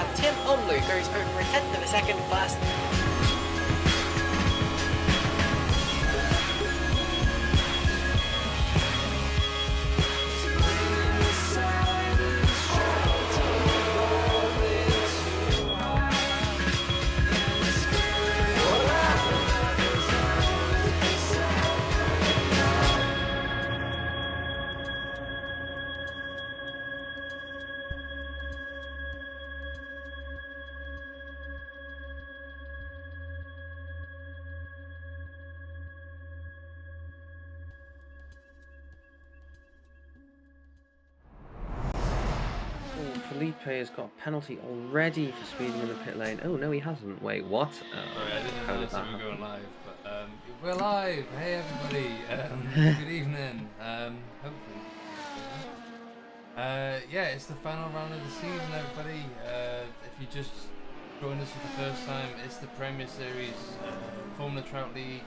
and Tim Omlu goes over a tenth of a second fast. Felipe has got a penalty already for speeding in the pit lane. Oh, no, he hasn't. Wait, what? Sorry, I didn't realize we were going live, but we're live! Hey, everybody! Good evening. Hopefully. Yeah, it's the final round of the season, everybody. If you just joined us for the first time, it's the Premier Series, Formula Trout League,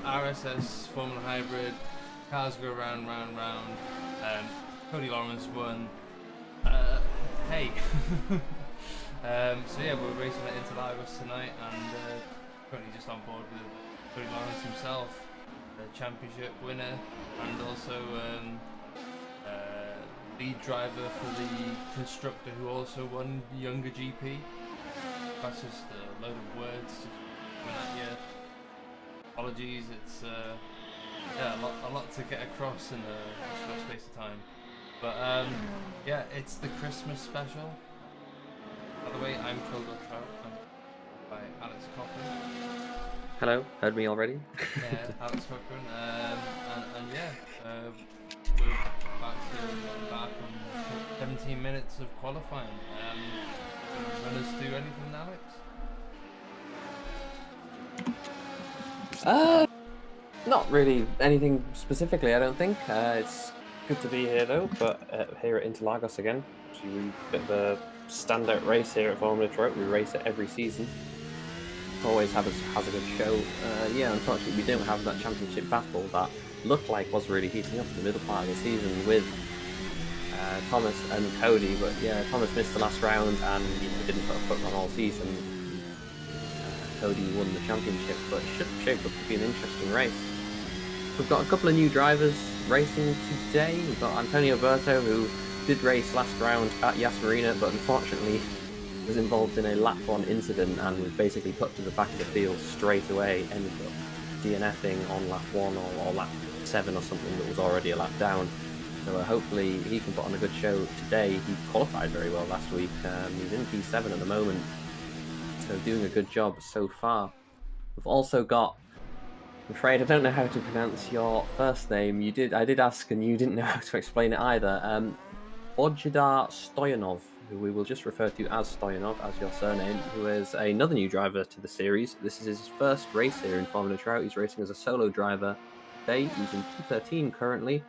RSS, Formula Hybrid, cars go round. Cody Lawrence won. Hey. So yeah, we're racing at Interlagos tonight, and currently just on board with Cody Lawrence himself, the championship winner, and also lead driver for the constructor who also won the Younger GP. That's just a load of words just coming at you. Apologies, it's yeah, a lot to get across in a short space of time. But yeah, it's the Christmas special. By the way, I'm Trout by Alex Cochran. Hello, heard me already? Yeah, Alex Cochran. And yeah, we're about to embark on 17 minutes of qualifying. Run us through anything, Alex? Not really anything specifically, I don't think. It's good to be here though, but here at Interlagos again. Actually, a bit of a standout race here at Formula Trout. We race it every season. Always has a good show. Yeah, unfortunately we don't have that championship battle that looked like was really heating up in the middle part of the season with Thomas and Cody. But yeah, Thomas missed the last round and didn't put a foot on all season. Cody won the championship, but it should shape up to be an interesting race. We've got a couple of new drivers racing today. We've got Antonio Berto, who did race last round at Yas Marina, but unfortunately was involved in a lap 1 incident and was basically put to the back of the field straight away, ended up DNFing on lap 1 or lap 7 or something that was already a lap down. So hopefully he can put on a good show today. He qualified very well last week. He's in P7 at the moment, so doing a good job so far. We've also got, I'm afraid I don't know how to pronounce your first name. I did ask and you didn't know how to explain it either. Bojidar Stoyanov, who we will just refer to as Stoyanov as your surname, who is another new driver to the series. This is his first race here in Formula Trout. He's racing as a solo driver today. He's in P13 currently,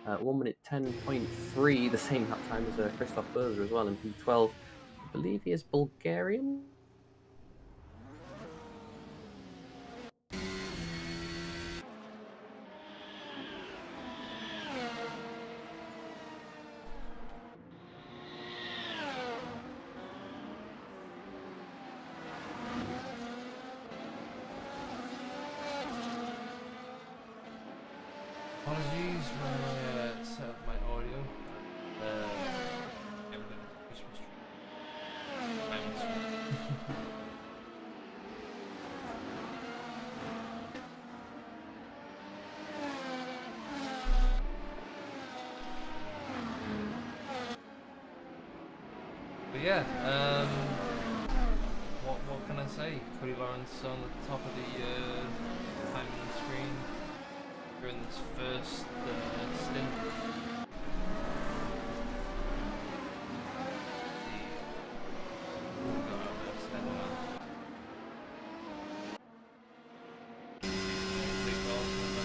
1 minute 10.3, the same lap time as Christoph Berzer as well in P12. I believe he is Bulgarian. Apologies when I set up my audio. Get rid of the Christmas tree. I'm sorry. But yeah, what can I say? Cody Lawrence on the top of the time on the screen during this first stint.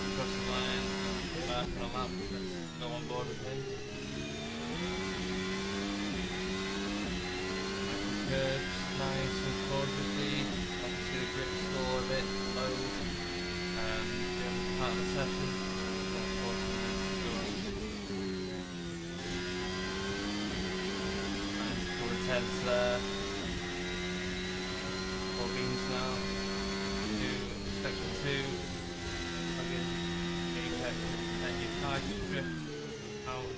Across the line, back on a lap, let's go on board with him. Curves, nice and cautiously, obviously the grip score a bit low, part of the session, but 40 minutes to go. Nice, go to tenths there. 4 beans now. To section 2. Again, apex, and your car just drift out.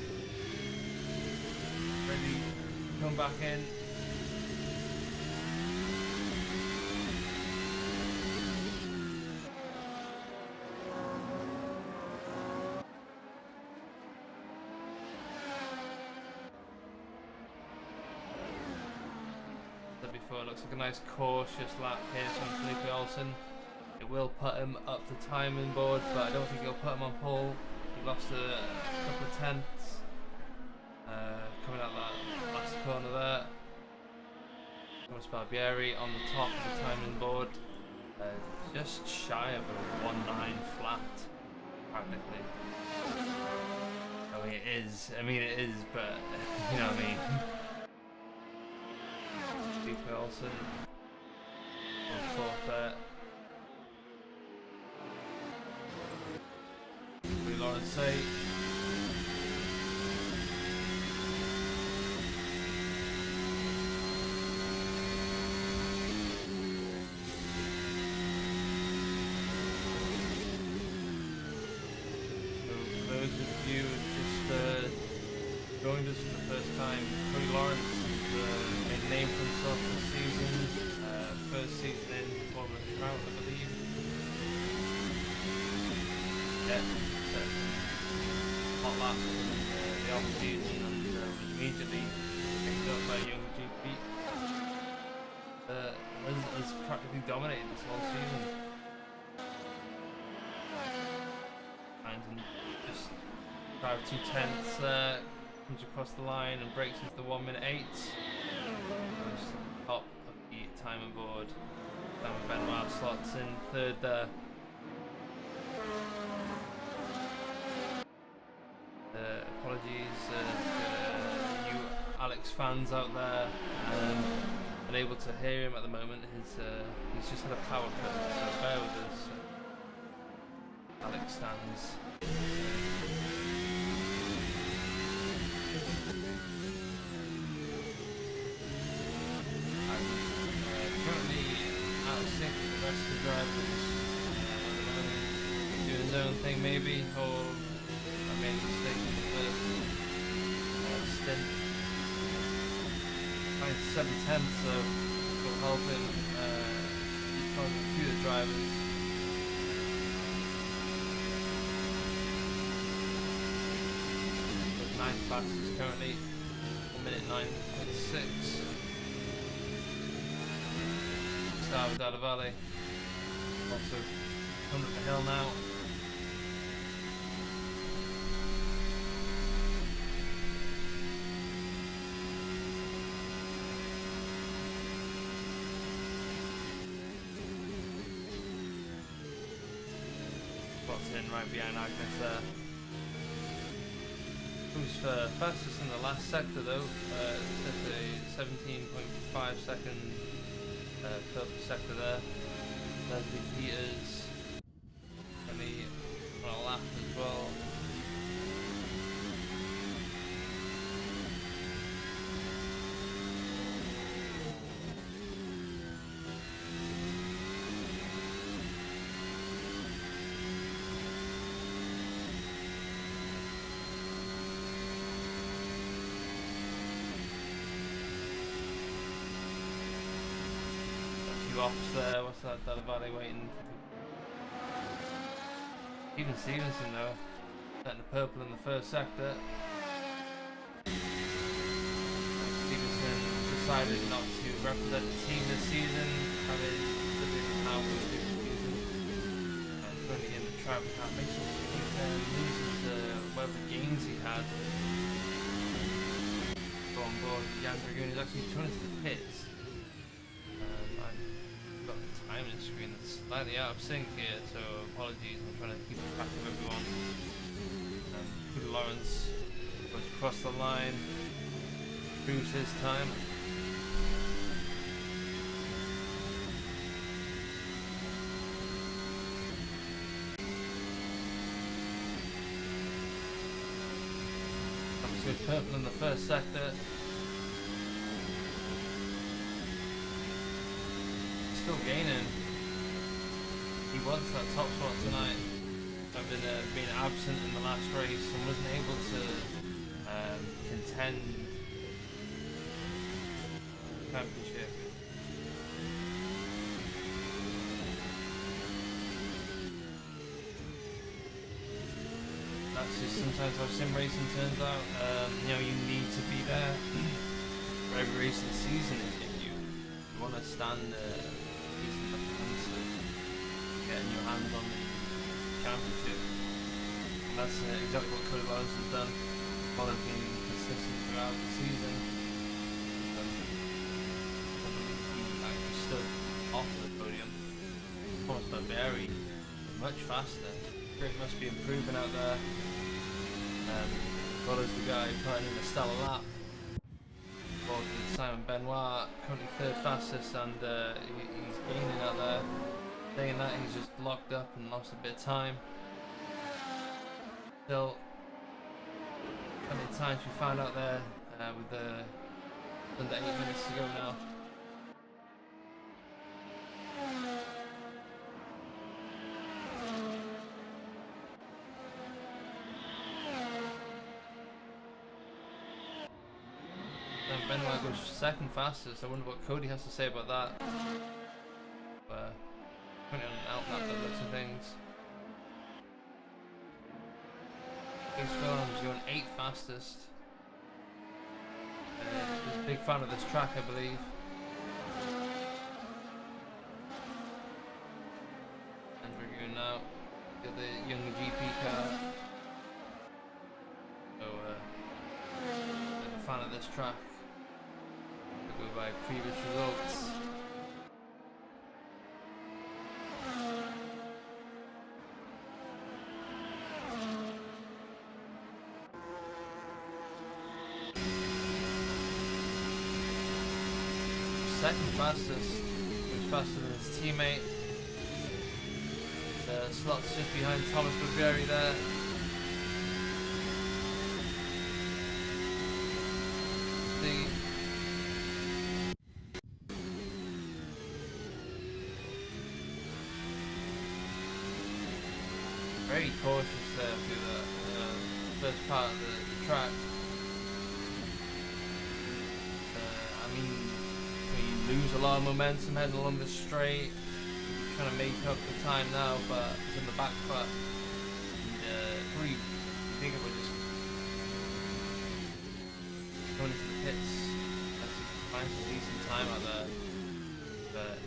Ready to come back in. Before, it looks like a nice cautious lap here from Felipe Olsen. It will put him up the timing board, but I don't think it'll put him on pole. He lost a couple of tenths coming out that last corner there. Thomas Barbieri on the top of the timing board, just shy of a 1.9 flat, practically. I mean it is, but you know what I mean. Felipe Olsen on fourth there. Lawrence say. For those of you just joined us for the first time, Cody Lawrence made a name for himself this season. First season in Formula Trout, I believe. Yeah. Hot lap in the off season and was immediately picked up by a young GP. Has practically dominated this whole season. And just drive 2 tenths, comes across the line and breaks into the 1 minute 8. Goes to the top of the timing board. Benoit slots in third there. Apologies to you Alex fans out there, unable to hear him at the moment. He's just had a power cut, so bear with us. Alex stands. Currently out of sync with the rest of the drivers. Doing his own thing maybe, or I made a mistake in the first stint. Finds 7 tenths, so will help him from a few of the drivers. With 9 fastest currently, 1 minute 9.6. Start with Dalla Valle. Also coming up the hill now. In right behind Agnes there. Who's fastest in the last sector though, set a 17.5 second per sector there. Leslie Peters only on a lap as well. Offs there, what's that, Dalla Valle waiting. Even Stevenson though, setting the purple in the first sector. Stevenson decided not to represent the team this season, having lived how we do this season. Currently in the Trout car, makes sure he loses whatever gains he had. Go on board, Jan Dragoon is actually turning to the pits. Timing screen that's slightly out of sync here, so apologies, I'm trying to keep track of everyone. Peter Lawrence goes across the line, proves his time. Obviously purple in the first sector. still gaining. He wants that top spot tonight. Having been absent in the last race and wasn't able to contend championship. That's just sometimes how sim racing turns out. You know, you need to be there for every race of the season if you want to stand decent enough chance of getting your hands on the championship. And that's exactly what Cody Lawrence has done. While he's been consistent throughout the season. I believe he actually stood off the podium. Thomas Barbieri much faster. Prix must be improving out there. Goddard's the guy putting in a stellar lap. Fourth with Simon Benoit, currently third fastest, and he's gaining out there. Saying that, he's just locked up and lost a bit of time. Still, plenty of time to be found out there with under 8 minutes to go now. Benoit goes second fastest. I wonder what Cody has to say about that. Putting on an out that looks of things. Chase Williams going 8th fastest. He's a big fan of this track, I believe. And we're going now to the young GP car. So, a fan of this track. Go by previous results. Second fastest, much faster than his teammate. Slots just behind Thomas Barbieri there. Very cautious there through the first part of the track. I mean, you lose a lot of momentum heading along the straight, trying to make up the time now, but it's in the back foot. Probably think it would just going into the pits. Find some decent time out there, but.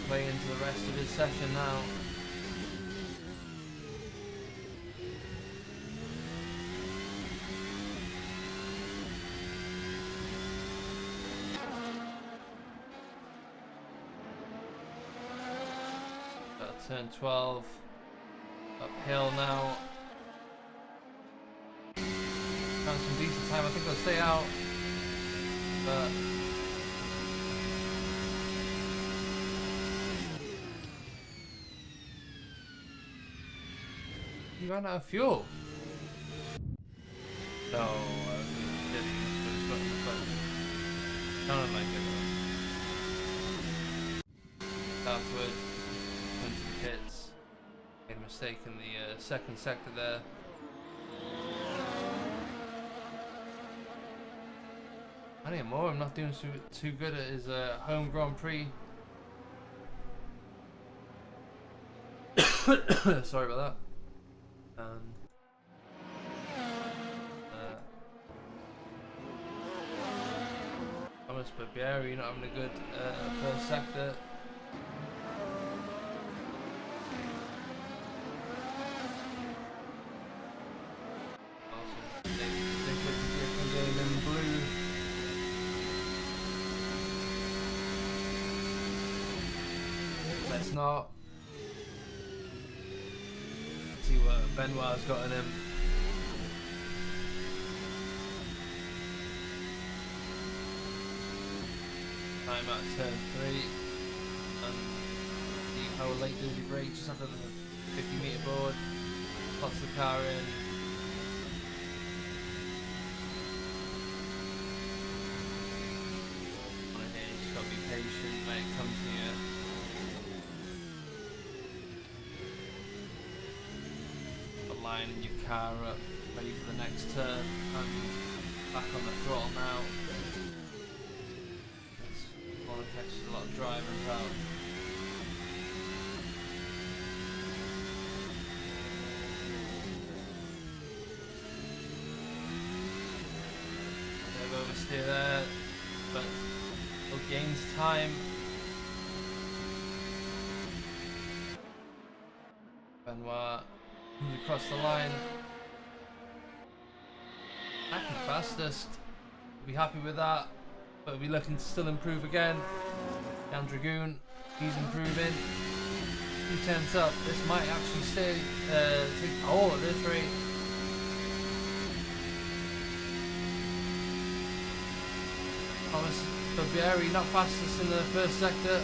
Play into the rest of his session now. Turn 12, uphill now. Found some decent time. I think they'll stay out, but. He ran out of fuel. No, sounded like it. Southward, into the pits. Made a mistake in the second sector there. I need more. I'm not doing too good at his home Grand Prix. Sorry about that. Thomas Barbieri not having a good first sector. Also, they put the different game in blue. Let's not. See what Benoit's got in him. Time at turn 3, and see how late does he brake just after the 50-metre board. Pots the car in. comes here. Lining your car up, ready for the next turn, and back on the throttle now. This one catches a lot of drivers out. Bit of oversteer there, but still gains time. Benoit comes across the line. Second fastest. We'll be happy with that, but we'll be looking to still improve again. Jan Dragoon, he's improving. 2 tenths up. This might actually stay take all at this rate. Thomas Barbieri not fastest in the first sector.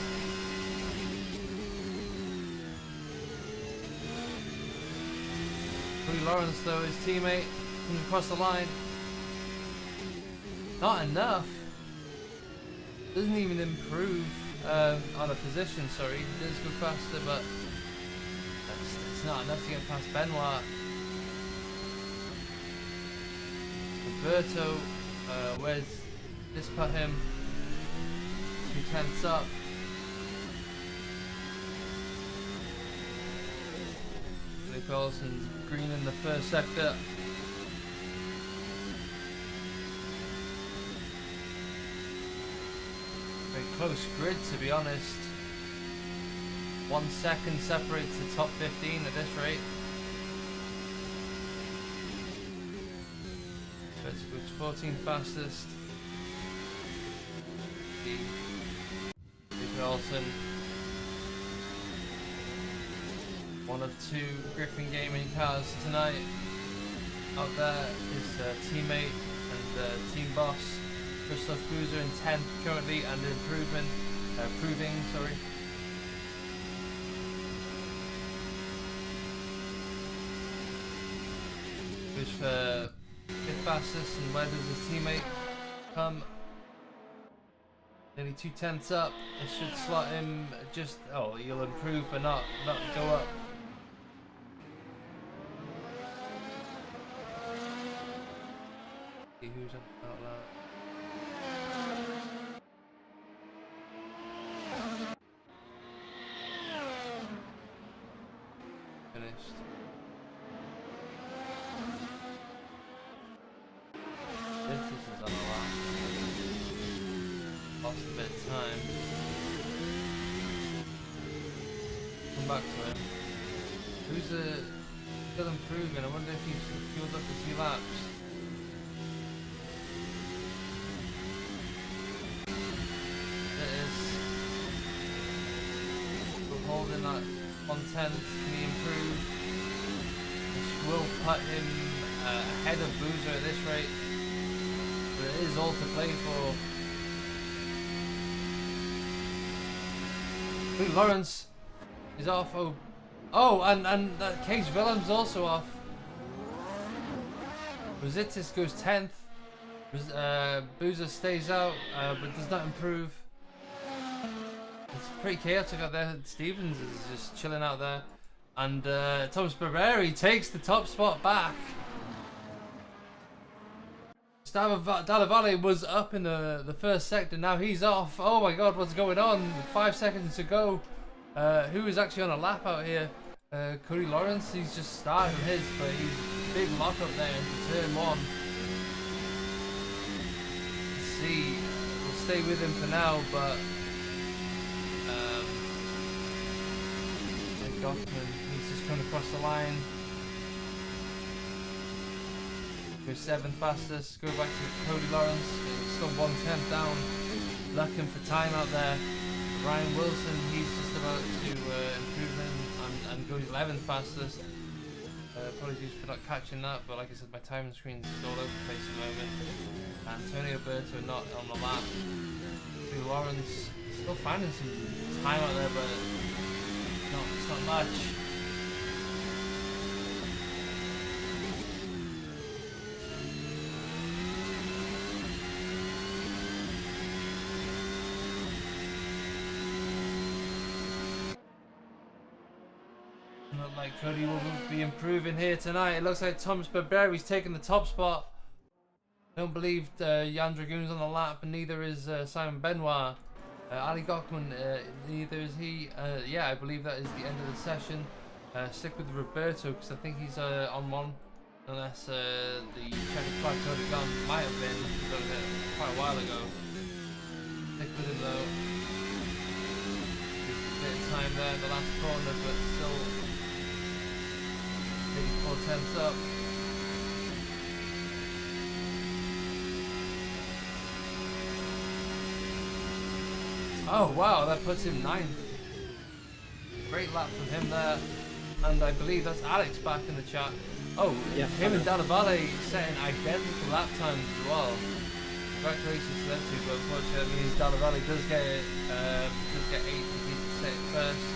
Lawrence though, his teammate, comes across the line. Not enough. Doesn't even improve on a position, sorry. He does go faster, but it's not enough to get past Benoit. Roberto, where's this put him? 2 tenths up. Philippe Olsen's green in the first sector. Very close grid, to be honest. 1 second separates the top 15 at this rate. So it's 14 fastest. Philippe Olsen. One of 2 Griffin Gaming cars tonight. Out there is teammate and team boss Christoph Boozer in 10th currently, and proving. Who's for 5th fastest, and where does his teammate come? Nearly 2 tenths up. It should slot him just. Oh, he'll improve, but not go up. Who's out loud? Finished. This is on a lap. Lost a bit of time. Come back to him. Who's still improving? I wonder if he's fueled up the 2 laps. Holding that 110, can he improve? This will put him ahead of Boozer at this rate, but it is all to play for. Ooh, Lawrence is off. And Cage Willem's also off. Rositis goes 10th. Boozer stays out, but does not improve. It's pretty chaotic out there. Stevens is just chilling out there. And Thomas Barbieri takes the top spot back. Dalla Valle was up in the first sector. Now he's off. Oh my god, what's going on? 5 seconds to go. Who is actually on a lap out here? Cody Lawrence, he's just starting his, but he's big lock up there into turn 1. Let's see. We'll stay with him for now, but Goffman, he's just coming across the line. Go 7th fastest, go back to Cody Lawrence, still 1/10 down, looking for time out there. Ryan Wilson, he's just about to improve him and go 11th fastest. Apologies for not catching that, but like I said, my timing screen's all over the place at the moment. Antonio Berto not on the lap. Cody Lawrence still finding some time out there, but it's not much. Doesn't look like Cody will be improving here tonight. It looks like Thomas Burberry's taking the top spot. I don't believe Jan Dragoon's on the lap, and neither is Simon Benoit. Ali Gockman, neither is he. Yeah, I believe that is the end of the session. Stick with Roberto, because I think he's on one. Unless the checkered flag Cody Gunn might have been quite a while ago. Stick with him though. A bit of time there in the last corner, but still taking 4 tenths up. Oh wow, that puts him 9th. Great lap from him there. And I believe that's Alex back in the chat. Oh, yeah, him and Dalla Valle setting identical lap times as well. Congratulations to them two, but unfortunately that means Dalla Valle does get 8th if he can set it first.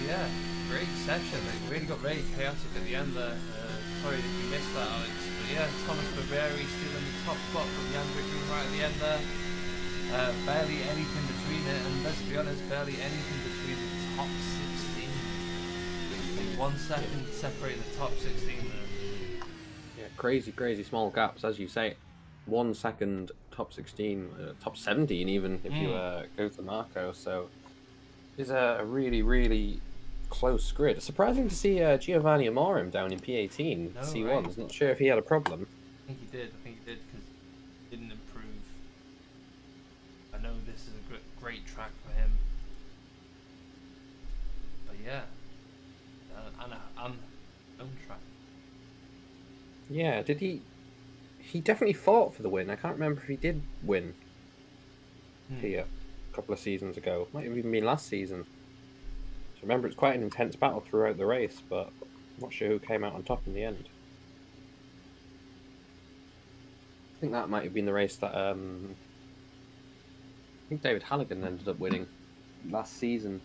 Yeah, great session. It really got very chaotic at the end there. Sorry if you missed that, Alex. But yeah, Thomas Burberry stealing the top spot from Jan Dragoon right at the end there. Barely anything between it, and let's be honest, barely anything between the top 16. 1 second separating the top 16 there. Yeah, crazy small gaps, as you say. 1 second, top 16, top 17 even, if you go to Marco. So it's a really close grid. Surprising to see Giovanni Amorim down in P18 C1s. Right. Not sure if he had a problem. I think he did because he didn't improve. I know this is a great track for him, but yeah, and own track. Yeah, did he? He definitely fought for the win. I can't remember if he did win here a couple of seasons ago. Might have even been last season. So remember, it's quite an intense battle throughout the race, but I'm not sure who came out on top in the end. I think that might have been the race that I think David Halligan ended up winning last season.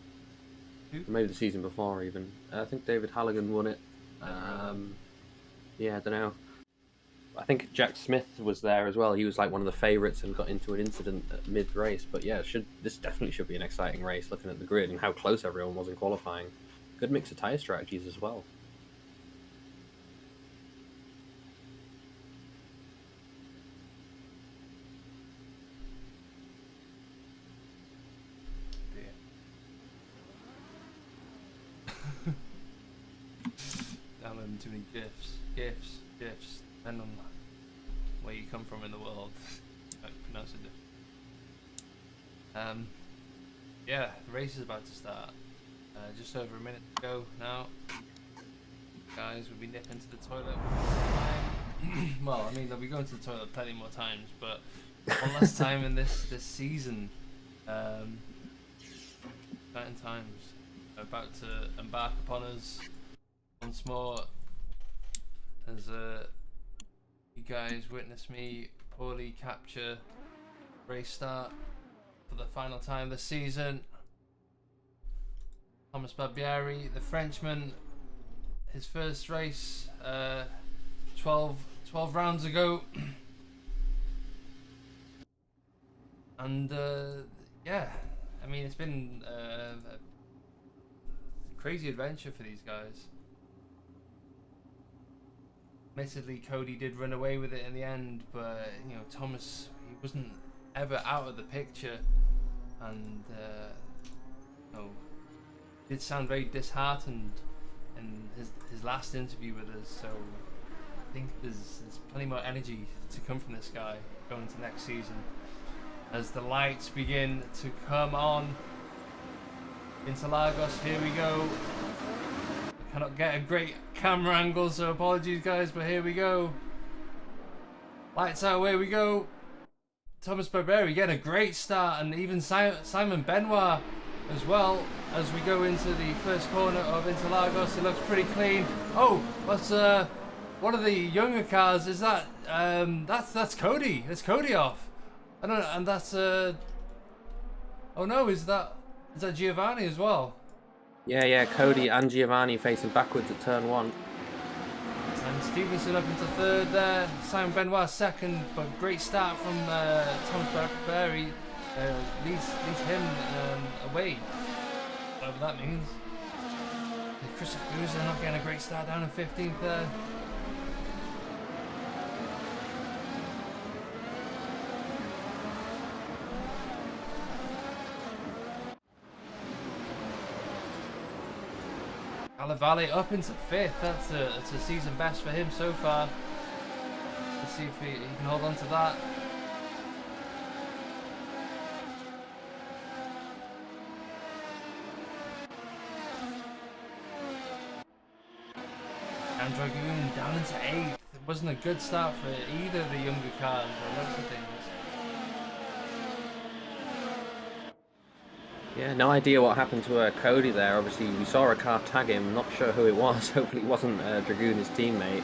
Maybe the season before even. I think David Halligan won it. Yeah, I don't know. I think Jack Smith was there as well. He was like one of the favourites and got into an incident at mid-race. But yeah, this definitely should be an exciting race, looking at the grid and how close everyone was in qualifying. Good mix of tyre strategies as well. Alan, too many gifs. Depending on where you come from in the world, I pronounce it different. Yeah, the race is about to start. Just over a minute to go now. Guys, we'll be nipping to the toilet one time. Well, I mean, they'll be going to the toilet plenty more times, but one last time in this season. Certain times are about to embark upon us once more as you guys witness me poorly capture race start for the final time this season. Thomas Barbieri, the Frenchman, his first race 12 rounds ago. And yeah, I mean, it's been a crazy adventure for these guys. Admittedly, Cody did run away with it in the end, but you know, Thomas, he wasn't ever out of the picture, and you know, did sound very disheartened in his last interview with us. So I think there's plenty more energy to come from this guy going into next season as the lights begin to come on. Interlagos, here we go. I cannot get a great camera angle, so apologies guys, but here we go. Lights out, away we go. Thomas Barbieri getting a great start, and even Simon Benoit as well as we go into the first corner of Interlagos. It looks pretty clean. Oh, what's one of the younger cars? Is that that's Cody? That's Cody off. I don't know, and that's oh no, is that Giovanni as well? Yeah, Cody and Giovanni facing backwards at turn 1. And Stevenson up into third there. Simon Benoit second, but great start from Thomas Barbieri. Leads him away, whatever that means. Christoph Boozer not getting a great start, down in 15th there. Valle up into 5th. That's a season best for him so far. Let's see if he can hold on to that. And Dragoon down into 8th. It wasn't a good start for either of the younger cars or lots of things. Yeah, no idea what happened to Cody there. Obviously, we saw a car tag him. Not sure who it was. Hopefully, it wasn't Dragoon, his teammate.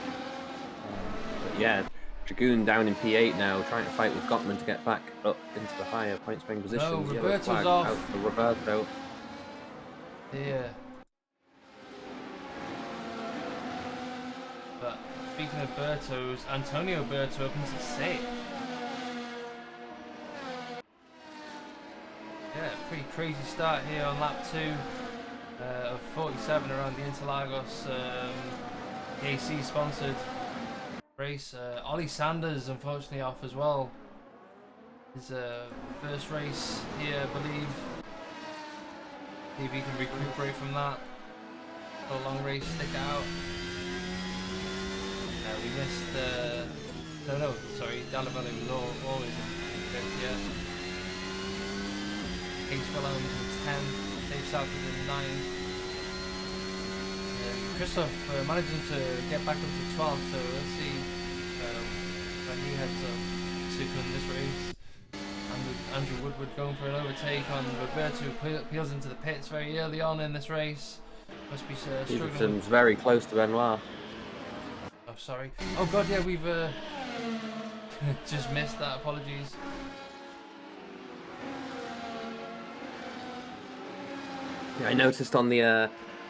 But yeah, Dragoon down in P8 now, trying to fight with Gottman to get back up into the higher point spring positions. No, Yellow Roberto's flag off. out for Roberto. Yeah. But speaking of Berto's, Antonio Berto up into 6th. Yeah, pretty crazy start here on lap 2 of 47 around the Interlagos AC sponsored race. Ollie Sanders unfortunately off as well. His first race here, I believe. See if he can recuperate from that. A long race, stick out. We missed. No, sorry. Dallavale was always in 5th, yeah. Casewell Owens in 10th. Dave South was in 9th. Christoph managing to get back up to 12th, so let's see when he heads up to win this race. And Andrew Woodward going for an overtake on Roberto, who peels into the pits very early on in this race. Must be struggling. Stevenson's very close to Benoit. Oh, sorry. Oh god, yeah, we've just missed that. Apologies. Yeah, I noticed on the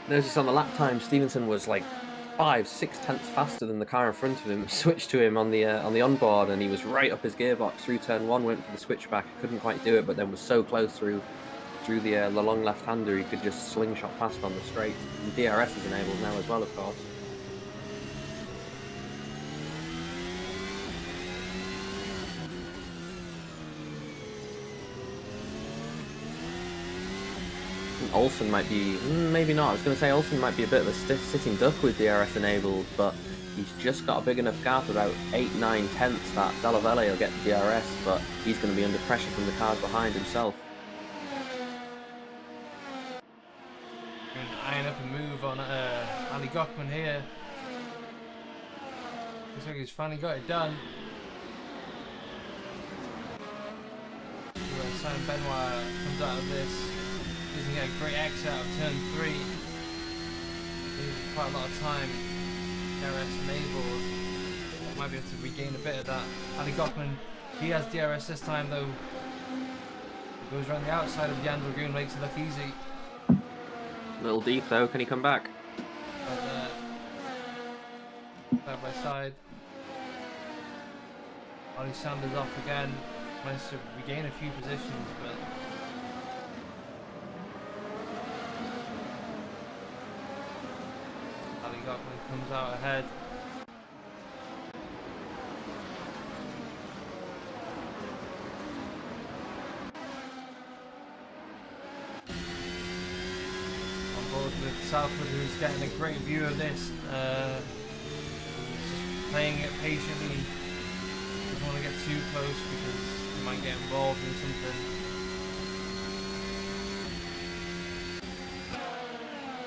lap time, Stevenson was like 5-6 tenths faster than the car in front of him. Switched to him on the onboard, and he was right up his gearbox through turn 1. Went for the switchback, couldn't quite do it, but then was so close through the long left-hander he could just slingshot past on the straight. And DRS is enabled now as well, of course. Olsen might be, maybe not. I was going to say Olsen might be a bit of a sitting duck with DRS enabled, but he's just got a big enough gap, about 8-9 tenths, that Dallavale will get the DRS, but he's going to be under pressure from the cars behind himself. Going to iron up a move on Ali Gochman here. Looks like he's finally got it done. Simon Benoit comes out of this. Doesn't get a great exit out of turn 3. Loses quite a lot of time. DRS enabled. Might be able to regain a bit of that. Ali Gochman, he has DRS this time though. He goes around the outside of Jan Dragoon, makes it look easy. A little deep though, can he come back? Side by side. Ollie Sanders off again. Managed to regain a few positions, but Ali Gochman comes out ahead. On board with Southwood, who's getting a great view of this. He's playing it patiently. Doesn't want to get too close because he might get involved in something.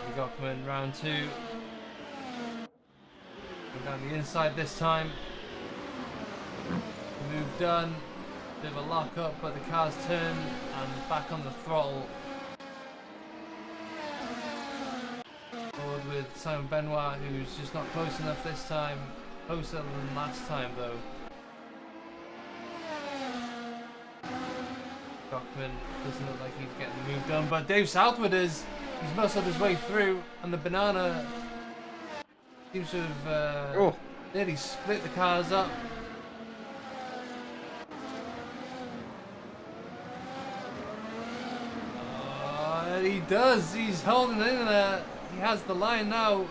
Ali Gochman, round 2. Going down the inside this time. Move done. Bit of a lock up, but the car's turned and back on the throttle. Forward with Simon Benoit, who's just not close enough this time. Closer than last time though. Gochman doesn't look like he's getting the move done, but Dave Southwood is. He's muscled his way through, and the banana seems to have nearly split the cars up. And he does. He's holding it in there. He has the line now.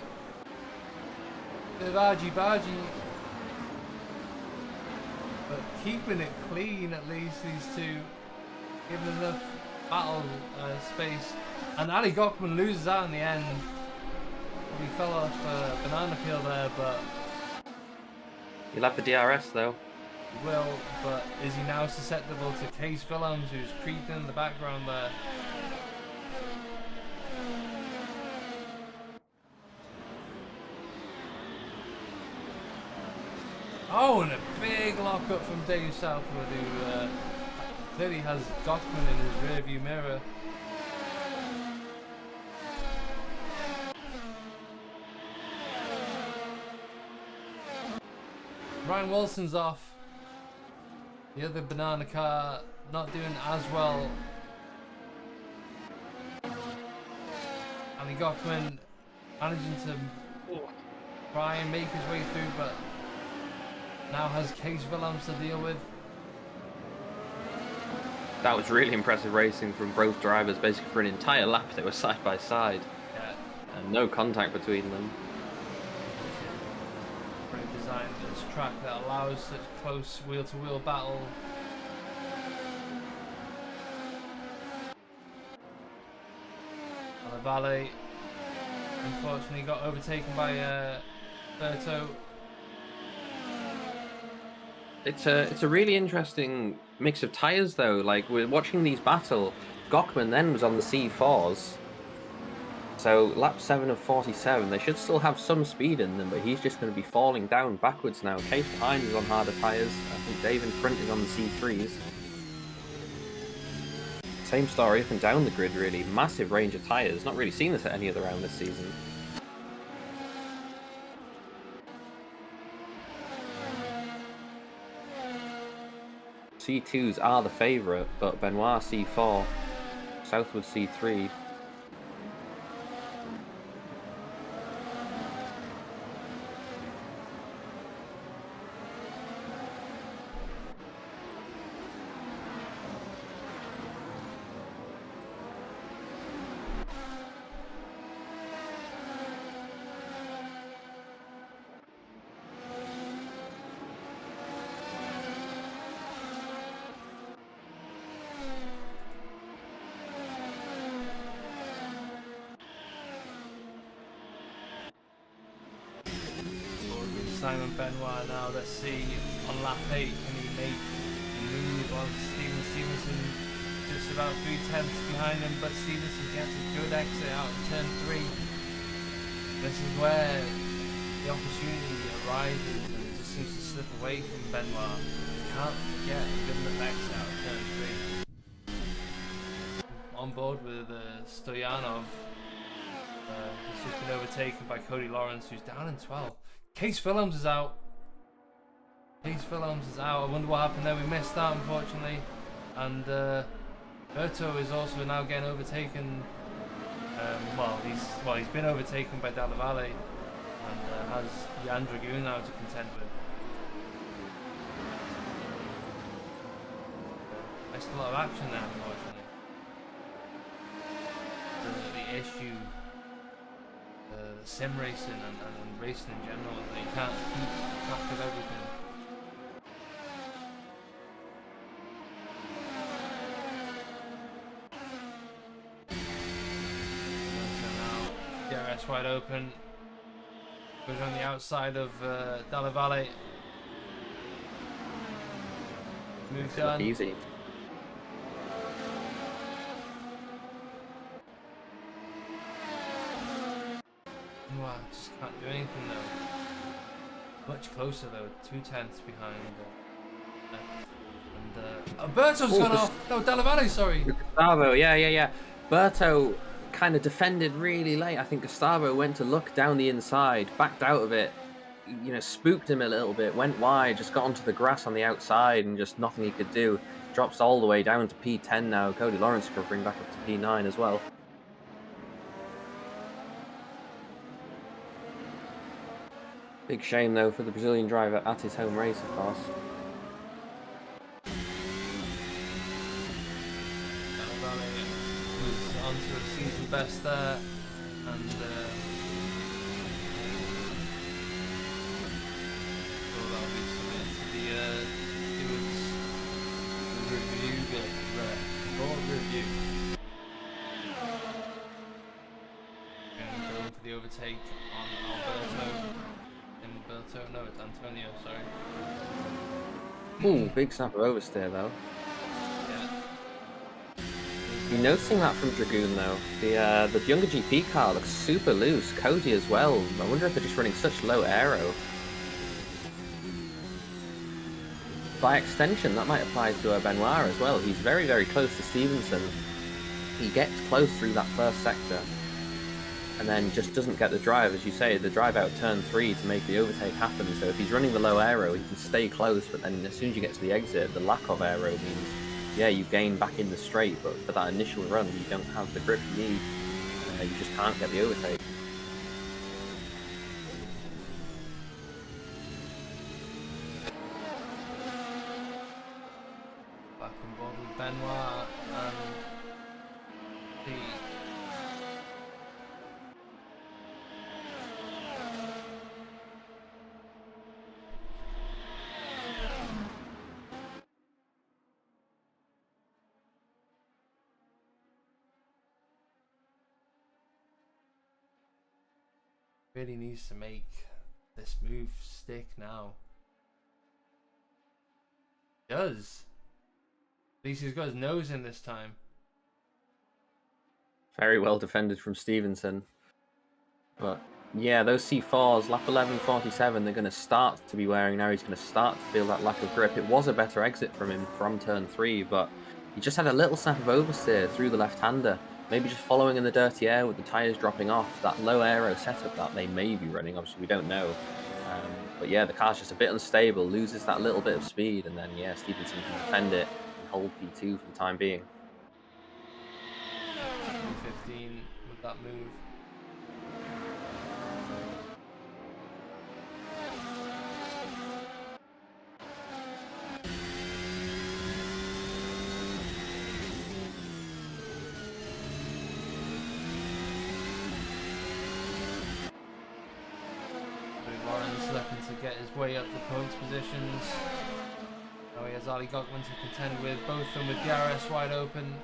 Bit of argy-bargy. But keeping it clean, at least, these two. Giving enough battle space. And Ali Gochman loses out in the end. He fell off banana peel there, but... He'll have the DRS, though. He will, but is he now susceptible to Case Willems, who's creeping in the background there? Oh, and a big lockup from Dave Southwood, who clearly has Gochman in his rearview mirror. Ryan Wilson's off. The other banana car not doing as well. Ali Gochman managing to try and make his way through, but now has Case Willems to deal with. That was really impressive racing from both drivers. Basically, for an entire lap, they were side by side. Yeah. And no contact between them. Great design for this track that allows such close wheel-to-wheel battle. Valle unfortunately got overtaken by Berto. It's a really interesting mix of tyres, though. Like, we're watching these battle. Gochman then was on the C4s. So, lap 7 of 47, they should still have some speed in them, but he's just going to be falling down backwards now. Case behind is on harder tyres. I think Dave in front is on the C3s. Same story up and down the grid, really. Massive range of tyres. Not really seen this at any other round this season. C2s are the favourite, but Benoit C4, Southwood C3. Simon Benoit now, let's see on lap 8, can he make a move on Stevenson just about 3/10 behind him, but Stevenson gets a good exit out in turn 3. This is where the opportunity arises and it just seems to slip away from Benoit. He can't get a good enough exit out of turn 3. On board with Stoyanov. He's just been overtaken by Cody Lawrence, who's down in 12. Case Willems is out. Case Willems is out. I wonder what happened there. We missed that, unfortunately. And Berto is also now getting overtaken. He's been overtaken by Dalla Valle and has Jan Dragoon now to contend with. Missed a lot of action there, unfortunately. The issue. Sim racing and racing in general, that you can't keep track of everything. So now DRS wide open, goes around the outside of Dalla Valle. Move done. Easy. Wow, just can't do anything though. Much closer though, 2/10 behind. Berto's gone off. No, Dalla Valle, sorry. Gustavo, yeah. Berto kind of defended really late. I think Gustavo went to look down the inside, backed out of it, spooked him a little bit, went wide, just got onto the grass on the outside and just nothing he could do. Drops all the way down to P10 now. Cody Lawrence could bring back up to P9 as well. Big shame, though, for the Brazilian driver at his home race, of course. Who's onto to a season best there, and well, that'll be submitted to the stewards review, board review. And going for the overtake on Alberto. No, it's Antonio. Sorry. Ooh, big snap of oversteer though. Yeah. You're noticing that from Dragoon though. The younger GP car looks super loose. Cody as well. I wonder if they're just running such low aero. By extension, that might apply to Benoit as well. He's very, very close to Stevenson. He gets close through that first sector, and then just doesn't get the drive, as you say, the drive out turn 3 to make the overtake happen. So if he's running the low aero, he can stay close, but then as soon as you get to the exit, the lack of aero means, yeah, you gain back in the straight, but for that initial run, you don't have the grip you need. You just can't get the overtake. Back on board with Benoit and the really needs to make this move stick now. He does. At least he's got his nose in this time. Very well defended from Stevenson. But yeah, those C4s, lap 11.47, they're going to start to be wearing now. He's going to start to feel that lack of grip. It was a better exit from him from turn 3, but he just had a little snap of oversteer through the left-hander. Maybe just following in the dirty air with the tyres dropping off. That low aero setup that they may be running, obviously we don't know. But yeah, the car's just a bit unstable, loses that little bit of speed, and then yeah, Stevenson can defend it and hold P2 for the time being. 15 with that move. Looking to get his way up the points positions. Now he has Ali Gockman to contend with, both of them with DRS wide open.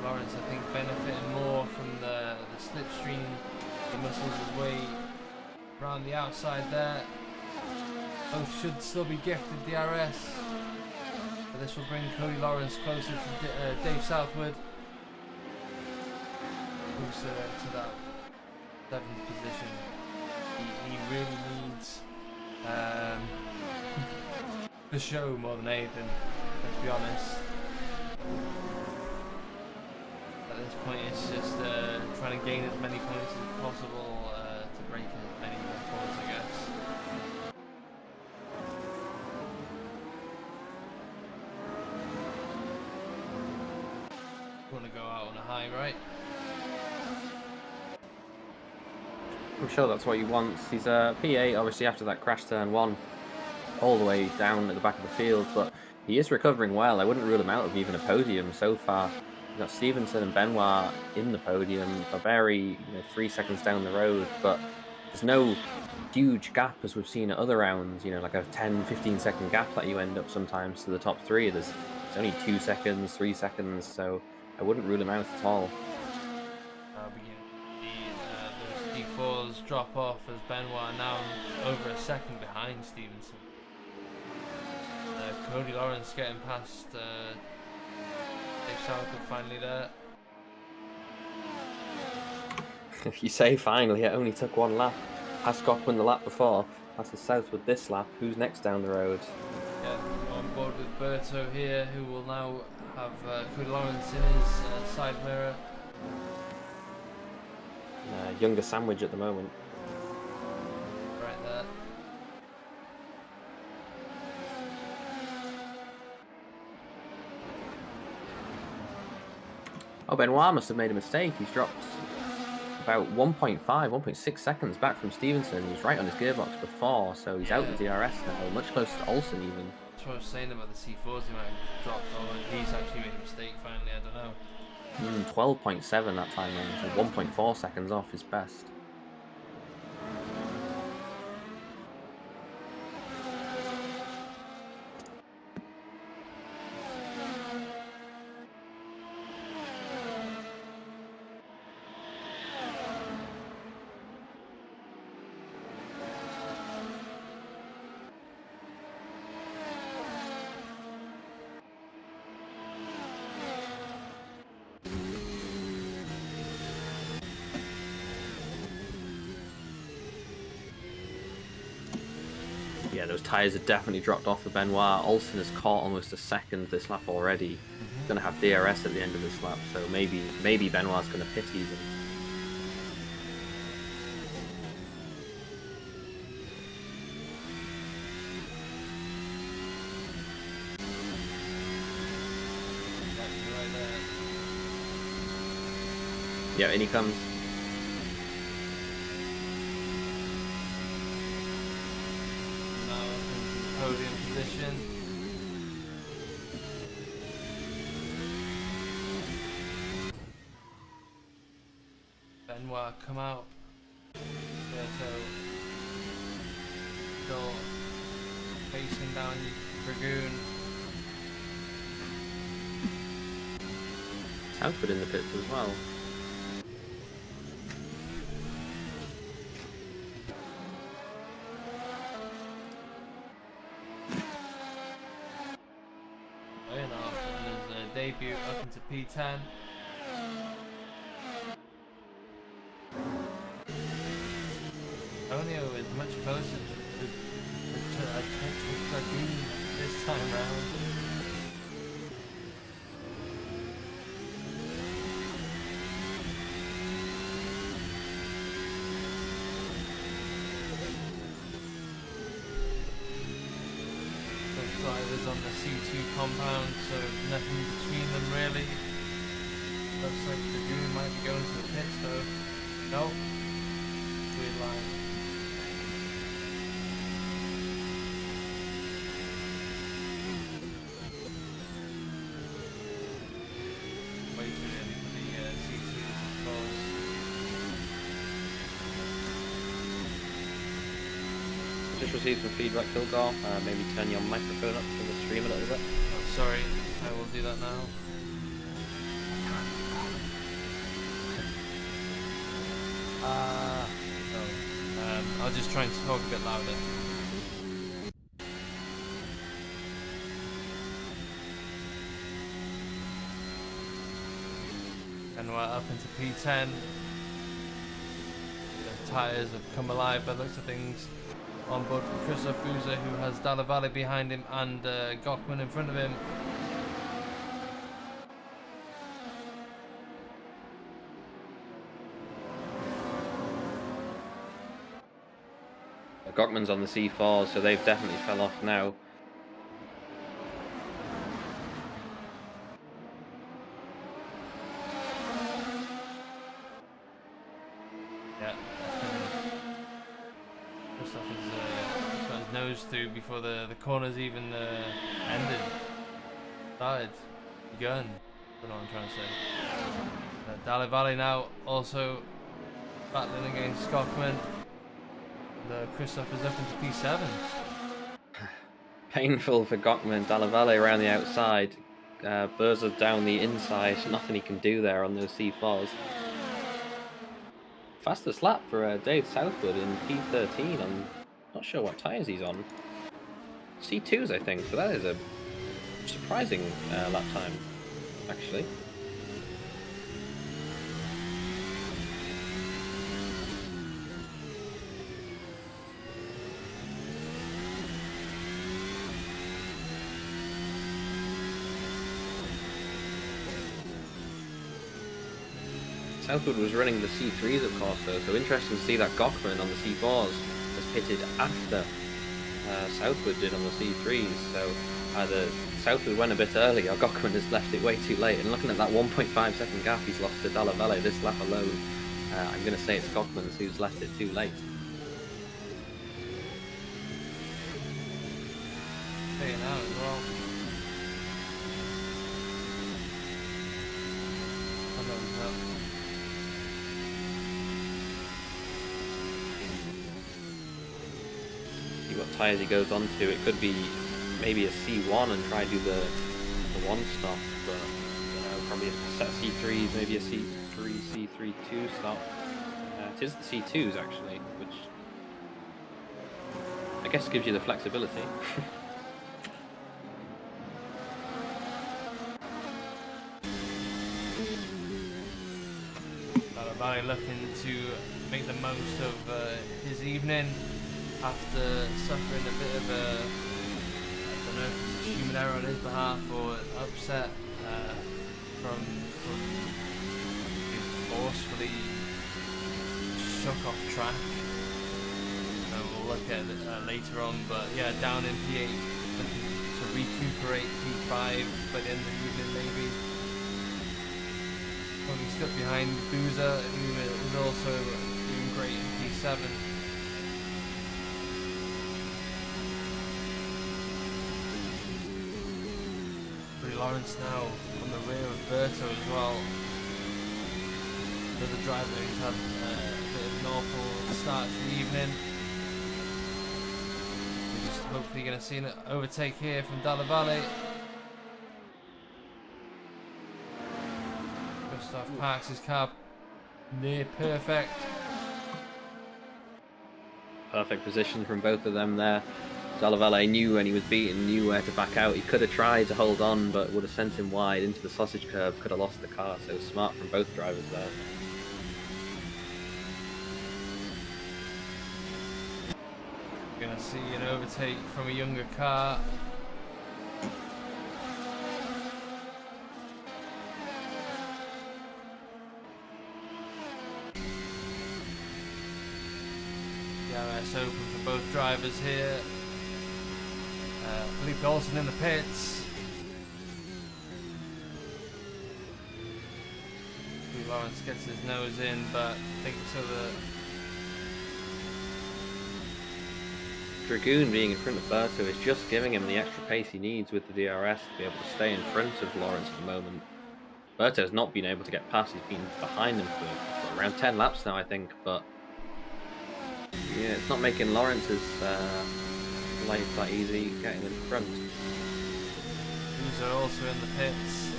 Lawrence, I think, benefiting more from the slipstream. He muscles his way around the outside there. Both should still be gifted DRS, but this will bring Cody Lawrence closer to Dave Southwood. To that 7th position. He really needs the show more than anything, let's be honest. At this point it's just trying to gain as many points as possible to break as many more points, I guess. You want to go out on a high, right? I'm sure that's what he wants. He's a P8, obviously, after that crash turn 1, all the way down at the back of the field, but he is recovering well. I wouldn't rule him out of even a podium so far. You've got Stevenson and Benoit in the podium, Barberi, 3 seconds down the road, but there's no huge gap as we've seen at other rounds, like a 10-15 second gap that you end up sometimes to the top 3. There's only 2 seconds, 3 seconds, so I wouldn't rule him out at all. Those D4s drop off as Benoit now over a second behind Stevenson. Cody Lawrence getting past Dave Southwood finally there. You say finally, it only took 1 lap. Hascock won the lap before, passes Southwood this lap. Who's next down the road? Yeah, on board with Berto here, who will now have Cody Lawrence in his side mirror. Younger sandwich at the moment. Right there. Oh, Benoit must have made a mistake. He's dropped about 1.5, 1.6 seconds back from Stevenson. He was right on his gearbox before, so he's out the DRS now, much closer to Olsen even. That's that's what I was saying about the C4s. He might have dropped, or he's actually made a mistake finally. I don't know. 12.7 that time, so 1.4 seconds off his best. Yeah, those tyres have definitely dropped off for Benoit. Olsen has caught almost a second this lap already. He's going to have DRS at the end of this lap, so maybe Benoit's going to pit even. Yeah, in he comes. Podium position. Benoit come out. So still facing down Dragoon. Southwood in the pits as well. Debut up into P10. Onio is much closer to Dragoon this time round. Drivers on the C2 compound, so nothing between them really. Looks like Dragoon might be going to the pits though. Nope. Weird line. Way too early for the C2s, of course. Just received some feedback, Kilgar. Maybe turn your microphone up for the stream a little bit. Oh, sorry, I will do that now. I'll just try and talk a bit louder. And we're up into P10. The tyres have come alive by the looks of things. On board with Chris Boozer, who has Dalla Valle behind him and Gochman in front of him. Gochman's on the C4, so they've definitely fell off now. Yeah. Christoph has got his nose through before the corners even ended. Started. Begun. Don't know what I'm trying to say. Dalla Valle now also battling against Gochman. Christoph is up into P7. Painful for Gochman. Dalla Valle around the outside. Burza down the inside. Nothing he can do there on those C4s. Fastest lap for Dave Southwood in P13. I'm not sure what tyres he's on. C2s, I think. So that is a surprising lap time, actually. Southwood was running the C3s, of course, though, so interesting to see that Gochman on the C4s was pitted after Southwood did on the C3s, so either Southwood went a bit early or Gochman has left it way too late. And looking at that 1.5 second gap he's lost to Dalla Valle this lap alone, I'm going to say it's Gochman's who's left it too late. Staying out as what tyres he goes on to. It could be maybe a C1 and try to do the one stop, but probably a set C3s, maybe a C3, C3 2 stop. It is the C2s actually, which I guess gives you the flexibility. Valley looking to make the most of his evening after suffering a bit of a, I don't know if it's a human error on his behalf or an upset from being forcefully shook off track. We'll look at it later on, but yeah, down in P8, looking to recuperate P5 by the end of the evening maybe. Probably stuck behind Boozer, who is also doing great in P7. Pretty Lawrence now on the rear of Berto as well. Another driver who's had a bit of an awful start to the evening. We're just hopefully going to see an overtake here from Dalla Valle. Gustav parks his car near perfect. Perfect position from both of them there. Dalla Valle knew when he was beaten, knew where to back out. He could have tried to hold on, but would have sent him wide into the sausage curb, could have lost the car, so smart from both drivers there. We're going to see an overtake from a younger car. RSS open for both drivers here. Felipe Olsen in the pits. Lawrence gets his nose in, but thinks of the Dragoon being in front of Berto is just giving him the extra pace he needs with the DRS to be able to stay in front of Lawrence at the moment. Berto's not been able to get past, he's been behind him for around 10 laps now I think, but yeah, it's not making Lawrence's life that easy getting in front. These are also in the pits.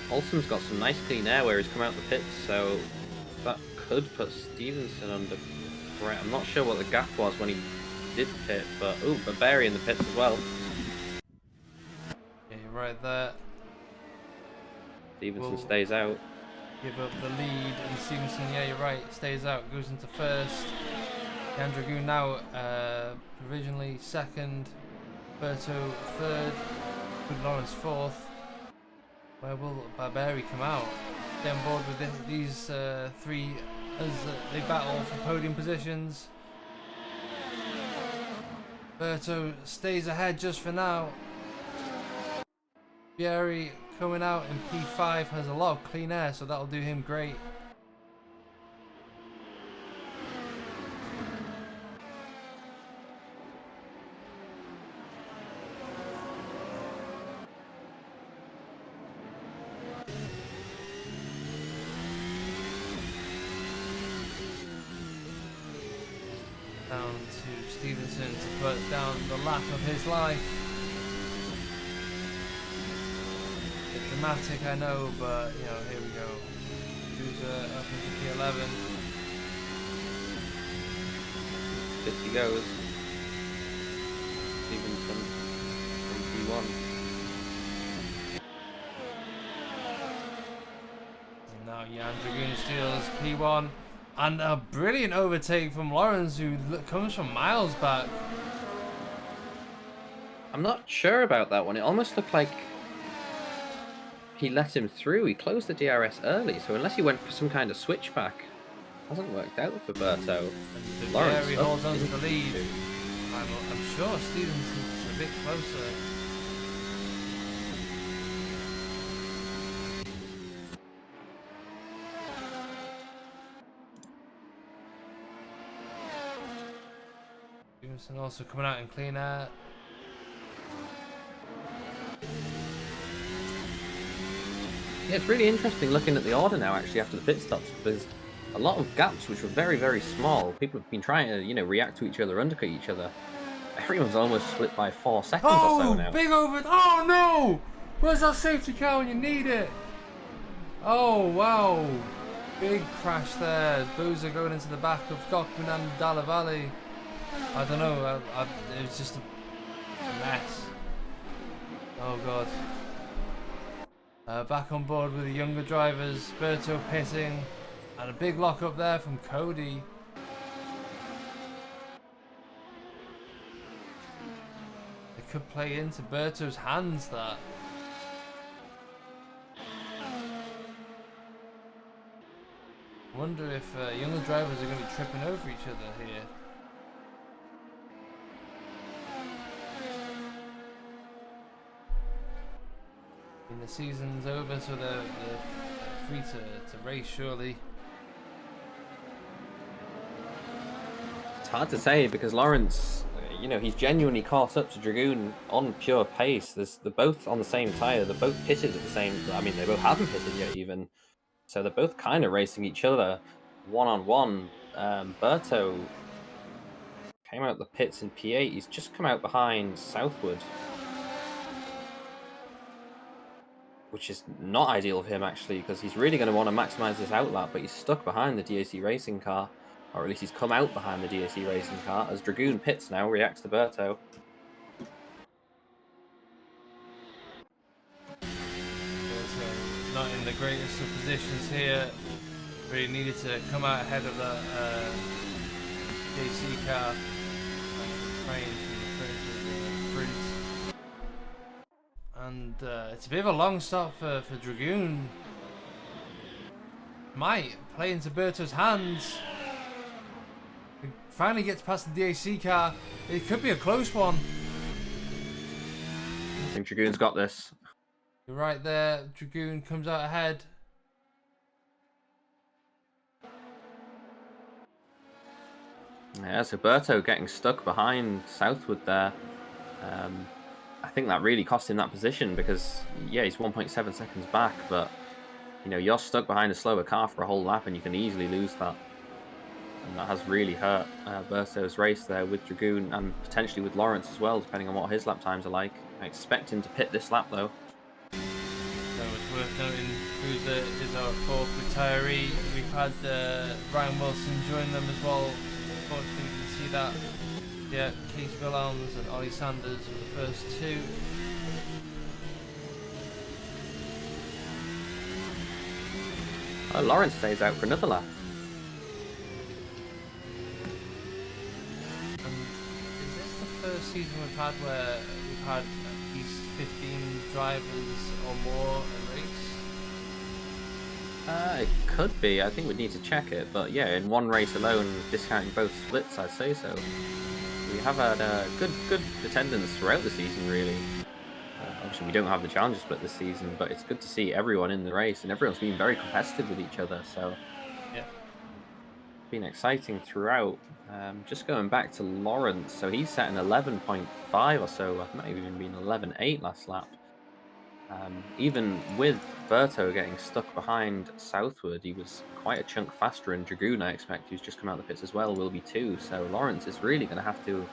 Olsen's got some nice clean air where he's come out the pits, so that could put Stevenson under threat. I'm not sure what the gap was when he did pit, but oh, Barbarian in the pits as well. Yeah, you're right there. Stevenson stays out. Give up the lead, and Stevenson, yeah, you're right, stays out, goes into first. Jan Dragoon now provisionally second, Berto third, Good Lawrence fourth. Where will Barbari come out? Stay on board with these three as they battle for podium positions. Berto stays ahead just for now. Bieri coming out in P5 has a lot of clean air, so that'll do him great. Down to Stevenson to put down the lap of his life. A bit dramatic, I know, but you know, here we go. Who's up into P11? Pits he goes. Stevenson from P1. And now Jan Dragoon steals P1. And a brilliant overtake from Lawrence, who comes from miles back. I'm not sure about that one. It almost looked like he let him through. He closed the DRS early, so unless he went for some kind of switchback, hasn't worked out for Berto. Lawrence holds on to the lead. I'm sure Stevenson's a bit closer. Jameson also coming out in clean air. Yeah, it's really interesting looking at the order now, actually, after the pit stops, because a lot of gaps which were very, very small, people have been trying to, you know, react to each other, undercut each other. Everyone's almost split by 4 seconds or so now. Big over. Oh no! Where's that safety car when you need it? Oh wow! Big crash there. Boozer going into the back of Cockman and Dalla Valle. I don't know. It was just a mess. Oh god. Back on board with the younger drivers. Berto pitting, and a big lock up there from Cody. It could play into Berto's hands, that. I wonder if younger drivers are going to be tripping over each other here. And the season's over, so they're free to race, surely. It's hard to say because Lawrence, you know, he's genuinely caught up to Dragoon on pure pace. They're both on the same tyre. They're both pitted at the same. I mean, they both haven't pitted yet, even. So they're both kind of racing each other, one-on-one. Berto came out the pits in P8. He's just come out behind Southwood, which is not ideal for him, actually, because he's really going to want to maximise this outlap, but he's stuck behind the DAC racing car. Or at least he's come out behind the DAC racing car, as Dragoon pits now, reacts to Berto. Not in the greatest of positions here. Really needed to come out ahead of the DAC car. Praying for the fruit. And it's a bit of a long stop for Dragoon. Might play into Berto's hands. He finally gets past the DAC car. It could be a close one. I think Dragoon's got this. You're right there. Dragoon comes out ahead. Yeah, so Berto getting stuck behind Southwood there. I think that really cost him that position because, yeah, he's 1.7 seconds back, but, you know, you're stuck behind a slower car for a whole lap and you can easily lose that. And that has really hurt Berto's race there with Dragoon and potentially with Lawrence as well, depending on what his lap times are like. I expect him to pit this lap, though. So it's worth noting who is our fourth retiree. We've had Ryan Wilson join them as well. Unfortunately, you can see that. Yeah, Keith Wilhelms and Ollie Sanders were the first two. Oh, Lawrence stays out for another lap. Is this the first season we've had where we've had at least 15 drivers or more a race? It could be. I think we'd need to check it. But yeah, in one race alone, discounting both splits, I'd say so. We have had good attendance throughout the season, really. Obviously, we don't have the Challenger split this season, but it's good to see everyone in the race, and everyone's been very competitive with each other, so yeah, it's been exciting throughout. Just going back to Lawrence, so he's set an 11.5 or so, I might have even been 11.8 last lap. Even with Berto getting stuck behind Southwood, he was quite a chunk faster, and Dragoon, I expect, who's just come out of the pits as well, will be too, so Lawrence is really going to have to, you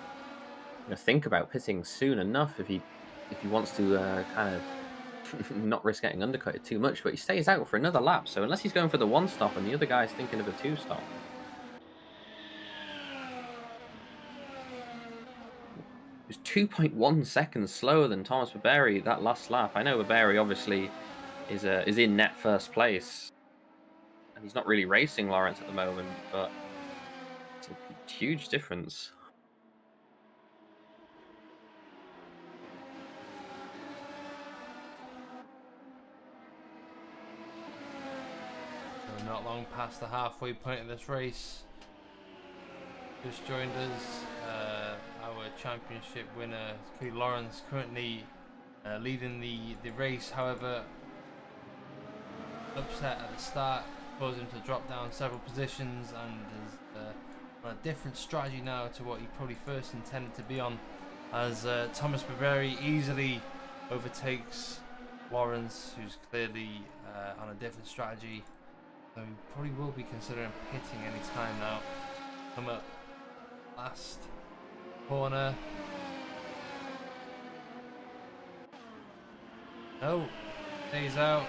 know, think about pitting soon enough if he wants to kind of not risk getting undercutted too much, but he stays out for another lap, so unless he's going for the one stop and the other guy's thinking of a two stop. He was 2.1 seconds slower than Thomas Baberi that last lap. I know Baberi obviously is in net first place, and he's not really racing Lawrence at the moment, but it's a huge difference. not long past the halfway point of this race. Just joined us, our championship winner, Kelly Lawrence, currently leading the race. However, upset at the start caused him to drop down several positions and has on a different strategy now to what he probably first intended to be on, as Thomas Burberry easily overtakes Lawrence, who's clearly on a different strategy. So he probably will be considering pitting any time now. Come up last corner. No, stays out.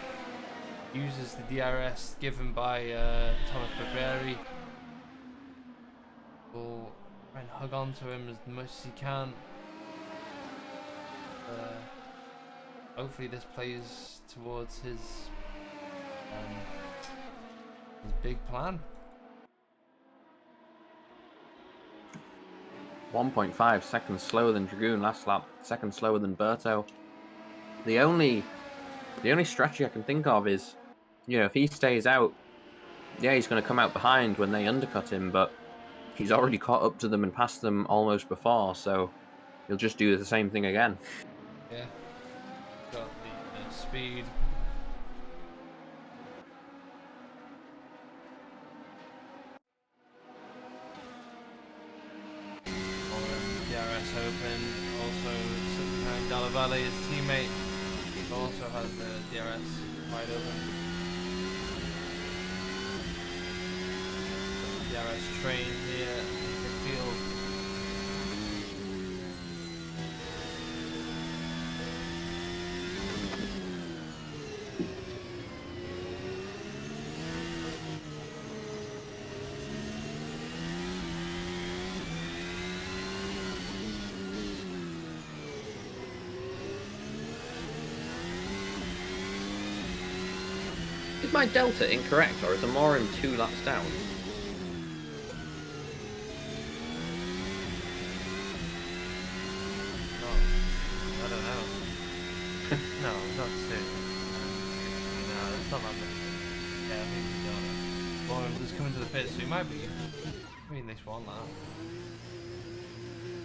Uses the DRS given by Thomas Burberry. Will try and hug on to him as much as he can. Hopefully this plays towards his big plan. 1.5 seconds slower than Dragoon last lap, second slower than Berto. The only strategy I can think of is, you know, if he stays out, yeah, he's going to come out behind when they undercut him, but he's already caught up to them and passed them almost before, so he'll just do the same thing again. Yeah, got the speed. DRS open, also Dalla Valle, his teammate, also has the DRS wide open. DRS train here in the field. Is my delta incorrect, or is Amorim 2 laps down? No, I don't know. No, not 2. No, it's not that much. Yeah, I think he's done it. Well, just coming to the pit, so he might be in this one lap.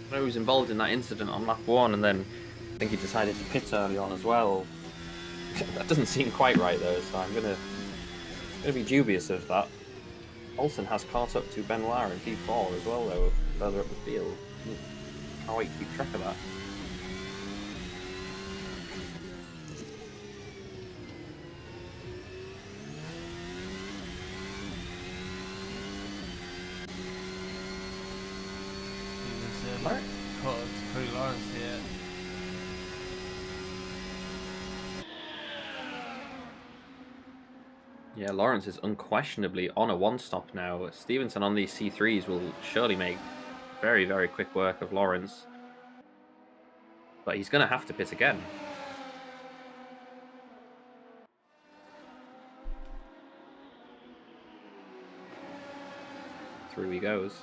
I know he was involved in that incident on lap 1, and then I think he decided to pit early on as well. That doesn't seem quite right though, so I'm gonna be dubious of that. Olsen has caught up to Benoit in P4 as well though, further up the field. Can't wait to keep track of that. Right. Caught up to Prix Lawrence here. Yeah, Lawrence is unquestionably on a one-stop now. Stevenson on these C3s will surely make very, very quick work of Lawrence. But he's going to have to pit again. Through he goes.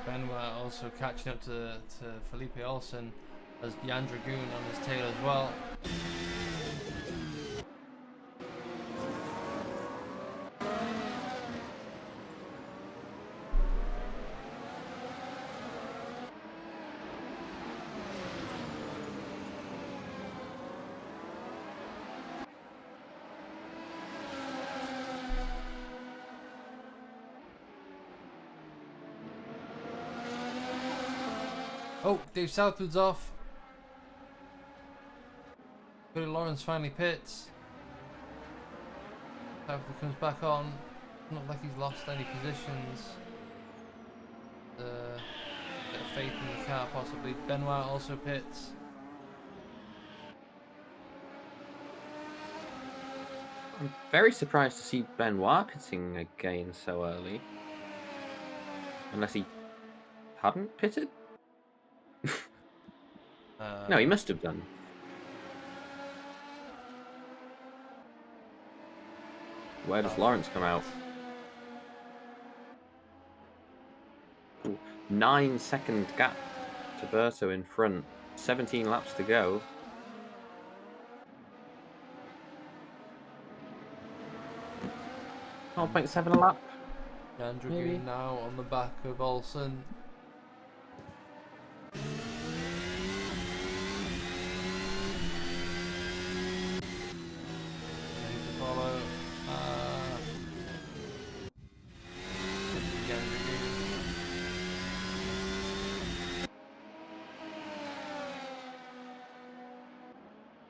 Benoit also catching up to Felipe Olsen, as Jan Dragoon on his tail as well. Oh, Dave Southwood's off. Billy Lawrence finally pits. Southwood comes back on. Not like he's lost any positions. Bit of faith in the car possibly. Benoit also pits. I'm very surprised to see Benoit pitting again so early. Unless he hadn't pitted? No, he must have done. Where does Lawrence come out? Ooh, 9-second gap to Berto in front. 17 laps to go. .7 a lap. Jan Maybe. Dragoon now on the back of Olsen. Ready to follow. Jan Dragoon.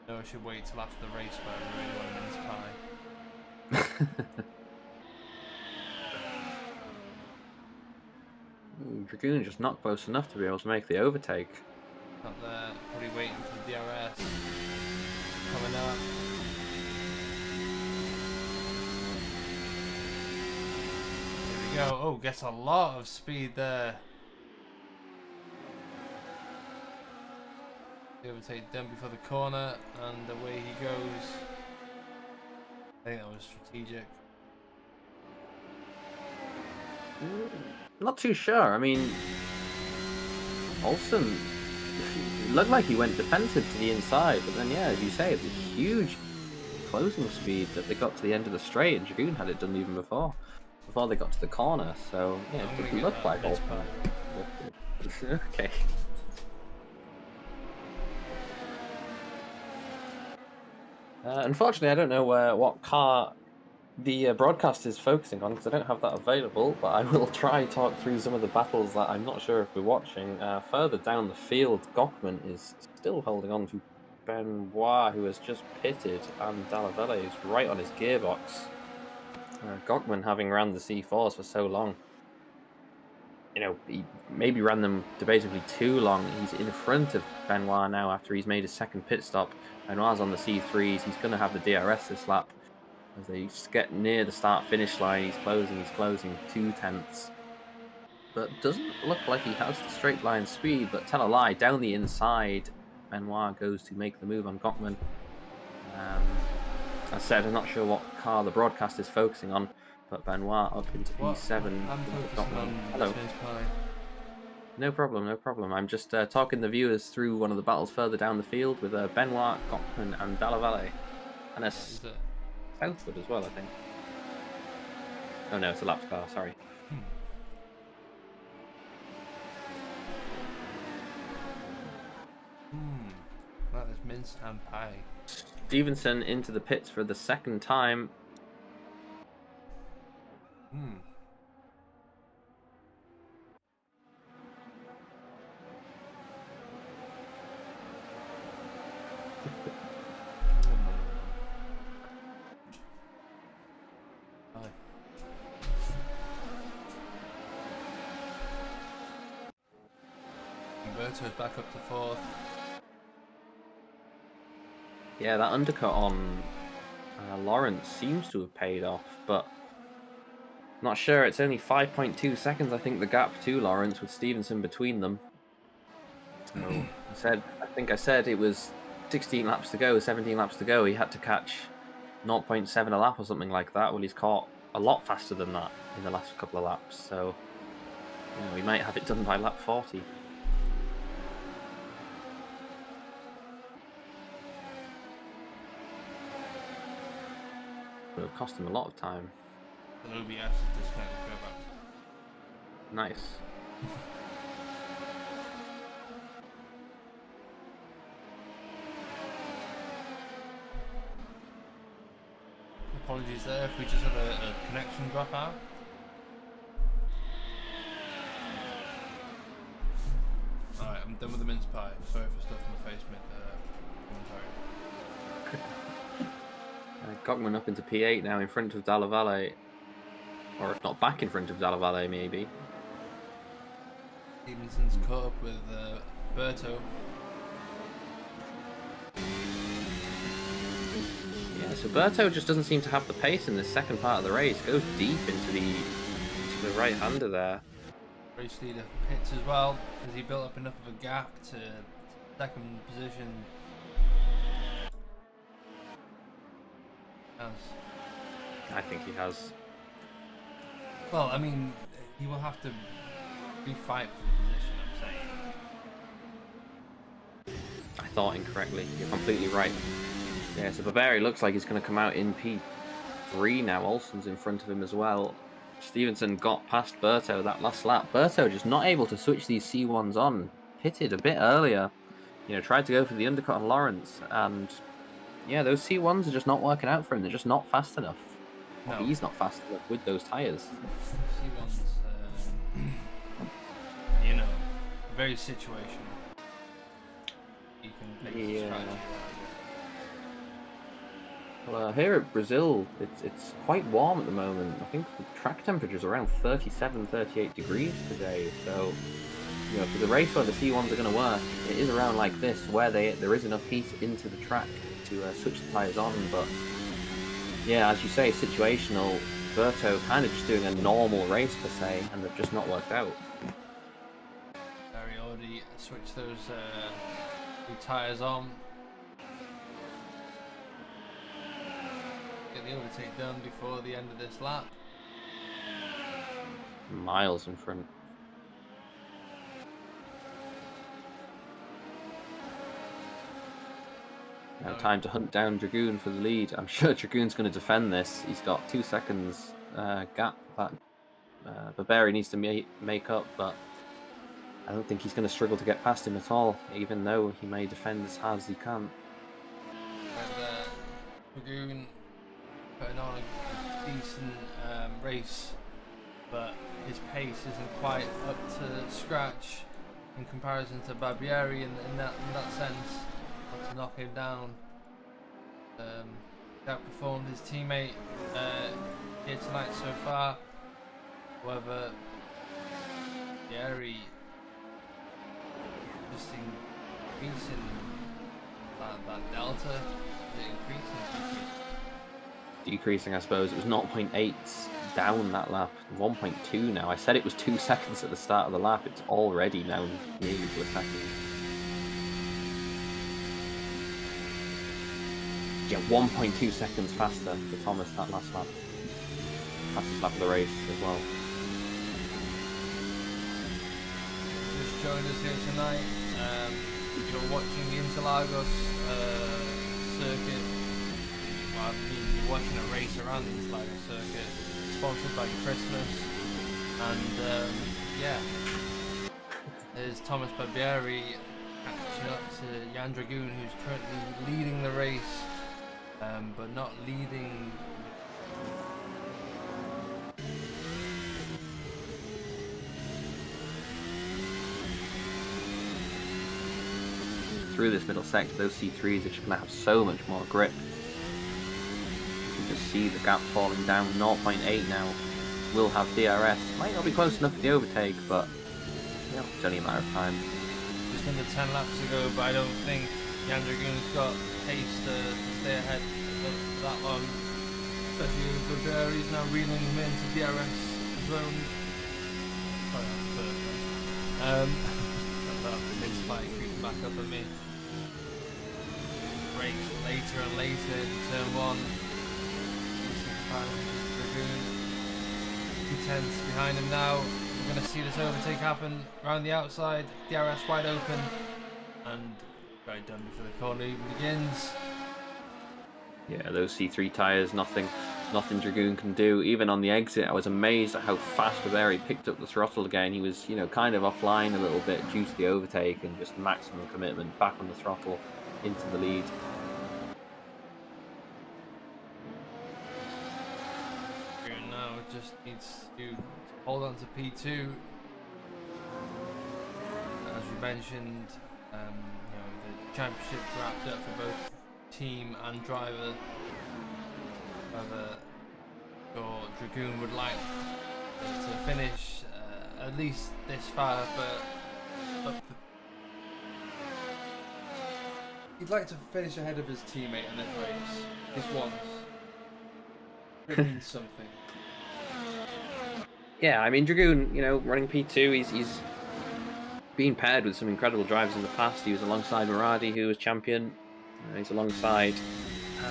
No, I should wait till after the race, but I really want a mince pie. Dragoon just not close enough to be able to make the overtake. Not there, probably waiting for the DRS. Coming up. There we go. Oh, gets a lot of speed there. The overtake done before the corner, and away he goes. I think that was strategic. Not too sure. I mean, Olsen looked like he went defensive to the inside, but then, yeah, as you say, it was a huge closing speed that they got to the end of the straight, and Dragoon had it done even before they got to the corner. So, yeah, I'm it gonna didn't get look that like mince Olsen. Okay. Unfortunately, I don't know what car the broadcast is focusing on because I don't have that available, but I will try talk through some of the battles that I'm not sure if we're watching. Further down the field, Gockman is still holding on to Benoit, who has just pitted, and Dallavelle is right on his gearbox. Gockman, having ran the C4s for so long, he maybe ran them debatably too long. He's in front of Benoit now after he's made his second pit stop. Benoit's on the C3s. He's going to have the DRS this lap. As they get near the start-finish line, he's closing 2/10. But doesn't look like he has the straight line speed, but tell a lie, down the inside, Benoit goes to make the move on Gockman. As I said, I'm not sure what car the broadcast is focusing on, but Benoit up into P7. I'm focusing on Hello. mince pie. No problem. I'm just talking the viewers through one of the battles further down the field with Benoit, Gockman, and Dallavelle. And a Is it? Southwood as well, I think. Oh no, it's a lap car, sorry. That is mince and pie. Stevenson into the pits for the second time. Berto's back up to fourth. Yeah, that undercut on Lawrence seems to have paid off, but not sure. It's only 5.2 seconds, I think, the gap to Lawrence with Stevenson between them. So I think I said it was 16 laps to go, 17 laps to go. He had to catch 0.7 a lap or something like that. Well, he's caught a lot faster than that in the last couple of laps, so we might have it done by lap 40. Would have cost him a lot of time. The OBS is disconnected. Go back. Nice. Apologies there if we just had a connection drop out. Alright, I'm done with the mince pie. Sorry for stuff in my face mid commentary. Gockman up into P8 now in front of Dallavelle. Or if not back in front of Dallavelle, maybe. Stevenson's caught up with Berto. Yeah, so Berto just doesn't seem to have the pace in the second part of the race. Goes deep into the right-hander there. Race leader pits as well, because he built up enough of a gap to second position. I think he has. Well, I mean, he will have to re-fight for the position, I'm saying. I thought incorrectly. You're completely right. Yeah, so Barberi looks like he's going to come out in P3 now. Olsen's in front of him as well. Stevenson got past Berto that last lap. Berto just not able to switch these C1s on. Pitted a bit earlier. You know, tried to go for the undercut on Lawrence, and yeah, those C1s are just not working out for him. They're just not fast enough. No. He's not fast enough with those tyres. C1's, you know, very situational. You can pick the strategy. Well, here at Brazil, it's quite warm at the moment. I think the track temperature's around 37, 38 degrees today. So, you know, for the race where the C1s are going to work, it is around like this, where there is enough heat into the track to switch the tyres on. But yeah, as you say, situational. Berto kind of just doing a normal race per se, and they've just not worked out. Barry already switched those new tyres on. Get the overtake done before the end of this lap. Miles in front. Now time to hunt down Dragoon for the lead. I'm sure Dragoon's going to defend this. He's got 2 seconds gap that Barberi needs to make up, but I don't think he's going to struggle to get past him at all, even though he may defend as hard as he can. Dragoon putting on a decent race, but his pace isn't quite up to scratch in comparison to Barbieri in that sense. To knock him down. Outperformed his teammate here tonight so far. However, Barbieri just increasing that delta. Is it increasing? Decreasing, I suppose. It was 0.8 down that lap. 1.2 now. I said it was 2 seconds at the start of the lap. It's already now nearly to a second. Yeah, 1.2 seconds faster for Thomas that last lap. Fastest lap of the race as well. Just joined us here tonight. You're watching the Interlagos circuit. Well, I mean, you're watching a race around the Interlagos circuit, sponsored by Christmas. And yeah, there's Thomas Barbieri catching up to Jan Dragoon, who's currently leading the race. But not leading. Through this middle sector, those C3s are just going to have so much more grip. You can just see the gap falling down. 0.8 now. Will have DRS. Might not be close enough for the overtake, but you know, it's only a matter of time. Just under 10 laps to go, but I don't think Jan Dragoon's got pace to stay ahead for that long. Especially with Barbieri's now reeling him into DRS zone. Sorry, that's perfect. That mid-spike creeping back up at me. Brakes later and later in turn 1. Dragoon. 2/10 behind him now. We're going to see this overtake happen around the outside. DRS wide open. And very done before the corner even begins. Yeah, those C3 tyres, nothing Dragoon can do. Even on the exit, I was amazed at how fast Barberi picked up the throttle again. He was, you know, kind of offline a little bit due to the overtake and just maximum commitment, back on the throttle into the lead. Dragoon now just needs to hold on to P2. As we mentioned, you know, the championship's wrapped up for both team and driver. However, Dragoon would like to finish at least this far, but he'd like to finish ahead of his teammate in this race. This once. It means something. Yeah, I mean, Dragoon, you know, running P2, he's been paired with some incredible drivers in the past. He was alongside Muradi, who was champion. He's alongside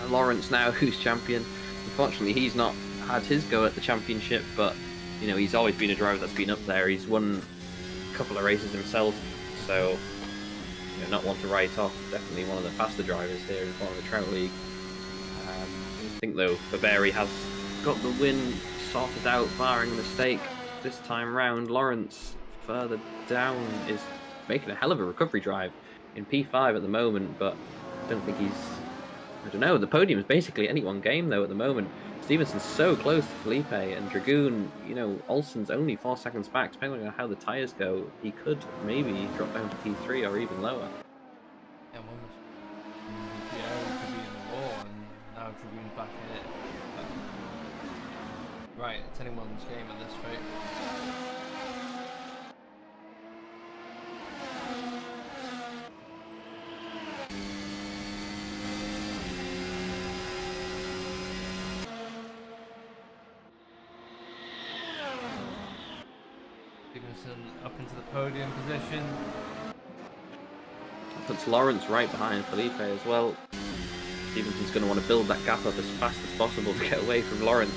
Lawrence now, who's champion. Unfortunately, he's not had his go at the championship, but you know, he's always been a driver that's been up there. He's won a couple of races himself, so you know, not one to write off. Definitely one of the faster drivers here in the Trout League. I think though Barberi has got the win sorted out, barring a mistake this time round. Lawrence further down is making a hell of a recovery drive in P5 at the moment, but I don't think he's... I don't know, the podium is basically any one game though at the moment. Stevenson's so close to Felipe, and Dragoon, you know, Olsen's only 4 seconds back. Depending on how the tyres go, he could maybe drop down to P3 or even lower. Yeah, he could be in the wall, and now Dragoon's back in it. Right, it's anyone's game at this rate. Stevenson up into the podium position. Puts Lawrence right behind Felipe as well. Stevenson's going to want to build that gap up as fast as possible to get away from Lawrence.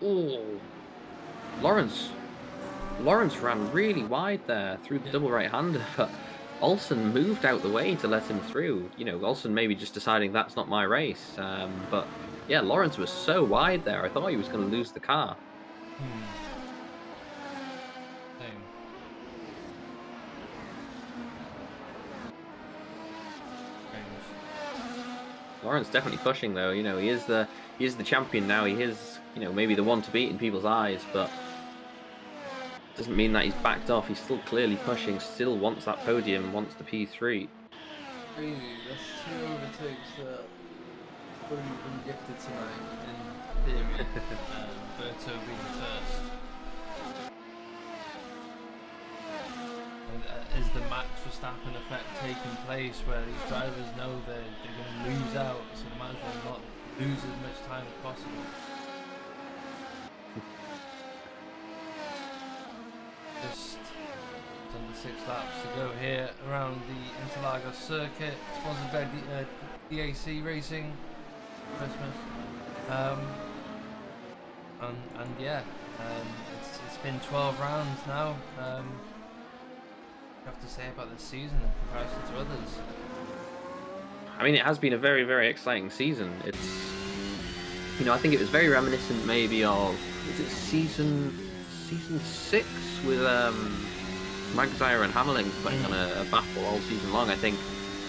Ooh, Lawrence ran really wide there through the double right-hander, but Olsen moved out the way to let him through. You know, Olsen maybe just deciding that's not my race. But yeah, Lawrence was so wide there, I thought he was going to lose the car. Same. Lawrence definitely pushing though. You know, he is the champion now. He is, you know, maybe the one to beat in people's eyes, but doesn't mean that he's backed off. He's still clearly pushing, still wants that podium, wants the P3. Really, that's 2 overtakes that would have been gifted tonight in theory. Berto being the first. And is the Max Verstappen effect taking place where these drivers know they're going to lose out, so they might as well not lose as much time as possible? Just under 6 laps to go here around the Interlagos circuit, sponsored by DAC Racing, Christmas. And yeah, it's been 12 rounds now. What do you have to say about this season in comparison to others? I mean, it has been a very, very exciting season. It's, you know, I think it was very reminiscent maybe of, is it season 6 with Magzire and Hammerling putting on a battle all season long. I think,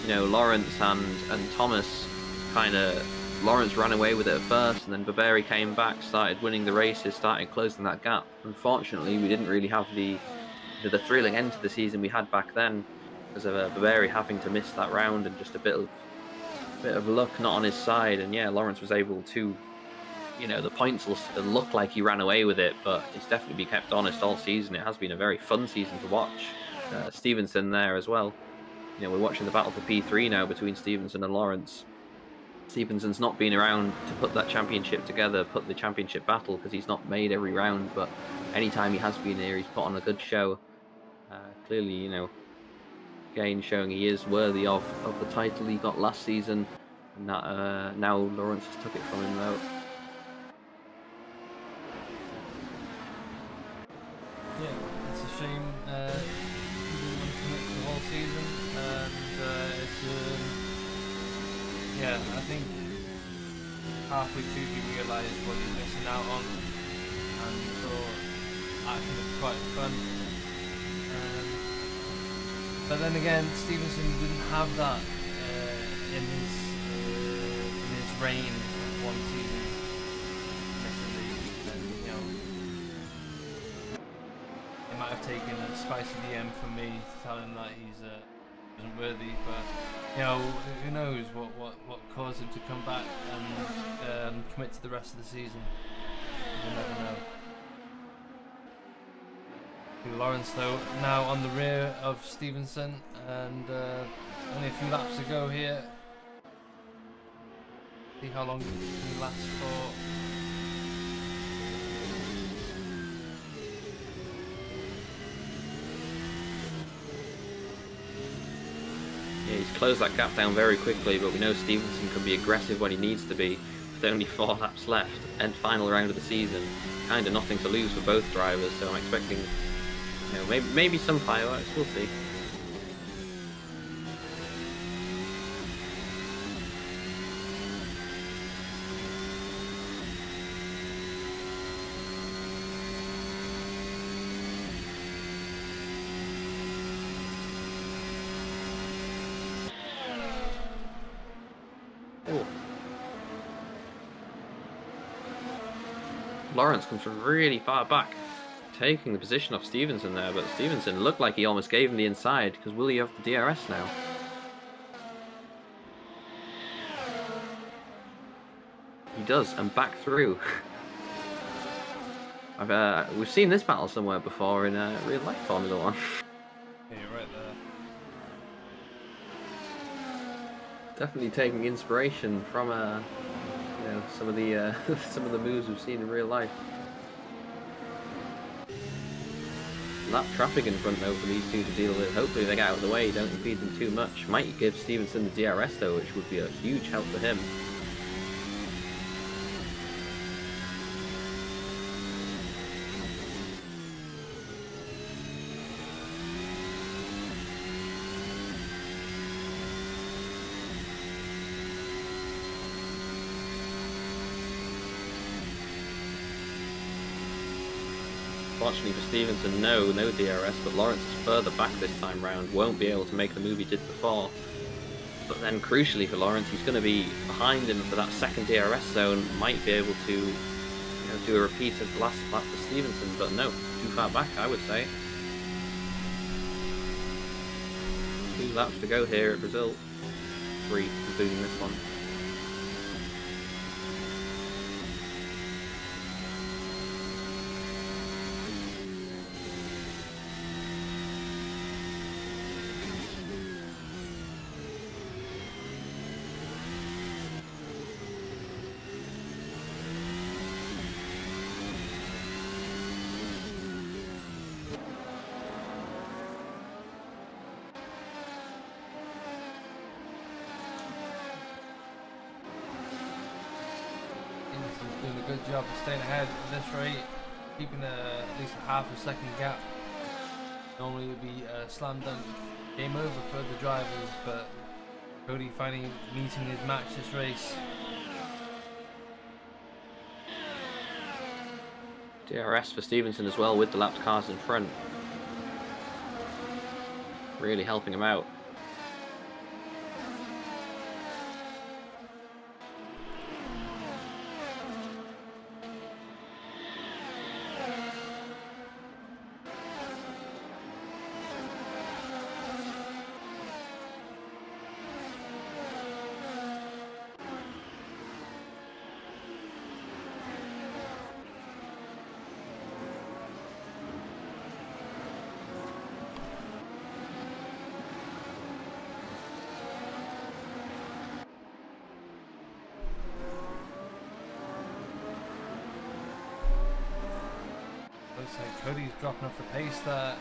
you know, Lawrence and Thomas Lawrence ran away with it at first, and then Baberi came back, started winning the races, started closing that gap. Unfortunately, we didn't really have the thrilling end to the season we had back then because of Baberi having to miss that round and just a bit of luck not on his side. And yeah, Lawrence was able to, you know, the points will look like he ran away with it, but he's definitely been kept honest all season. It has been a very fun season to watch. Stevenson there as well. You know, we're watching the battle for P3 now between Stevenson and Lawrence. Stevenson's not been around to put that championship together, put the championship battle, because he's not made every round, but anytime he has been here, he's put on a good show. Clearly, you know, again showing he is worthy of the title he got last season, and that now Lawrence has took it from him though. Yeah, it's a shame he didn't want to commit to the whole season, and yeah, I think halfway through he realised what he was missing out on, and thought, I think it's quite fun. But then again, Stevenson didn't have that in his reign of one season. And, you know, it might have taken a spicy DM from me to tell him that he's isn't worthy. But you know, who knows what caused him to come back and commit to the rest of the season? We'll never know. Lawrence though now on the rear of Stevenson, and only a few laps to go here. See how long he lasts for. Yeah, he's closed that gap down very quickly, but we know Stevenson can be aggressive when he needs to be. With only 4 laps left and final round of the season, kind of nothing to lose for both drivers. So I'm expecting, maybe some fireworks. We'll see. Lawrence comes from really far back, taking the position off Stevenson there, but Stevenson looked like he almost gave him the inside, because will he have the DRS now? He does, and back through. We've seen this battle somewhere before in real life Formula 1. Yeah, you're right there. Definitely taking inspiration from some of the some of the moves we've seen in real life. Lap traffic in front though for these two to deal with. Hopefully they get out of the way, don't impede them too much. Might give Stevenson the DRS though, which would be a huge help to him. Fortunately for Stevenson, no DRS, but Lawrence is further back this time round, won't be able to make the move he did before. But then crucially for Lawrence, he's going to be behind him for that second DRS zone, might be able to do a repeat of the last lap for Stevenson, but no, too far back I would say. 2 laps to go here at Brazil, 3 including this one. Doing a good job of staying ahead at this rate, keeping at least a half a second gap. Normally it would be a slam dunk game over for the drivers, but Cody finally meeting his match this race. DRS for Stevenson as well with the lapped cars in front. Really helping him out. Looks like Cody's dropping off the pace there.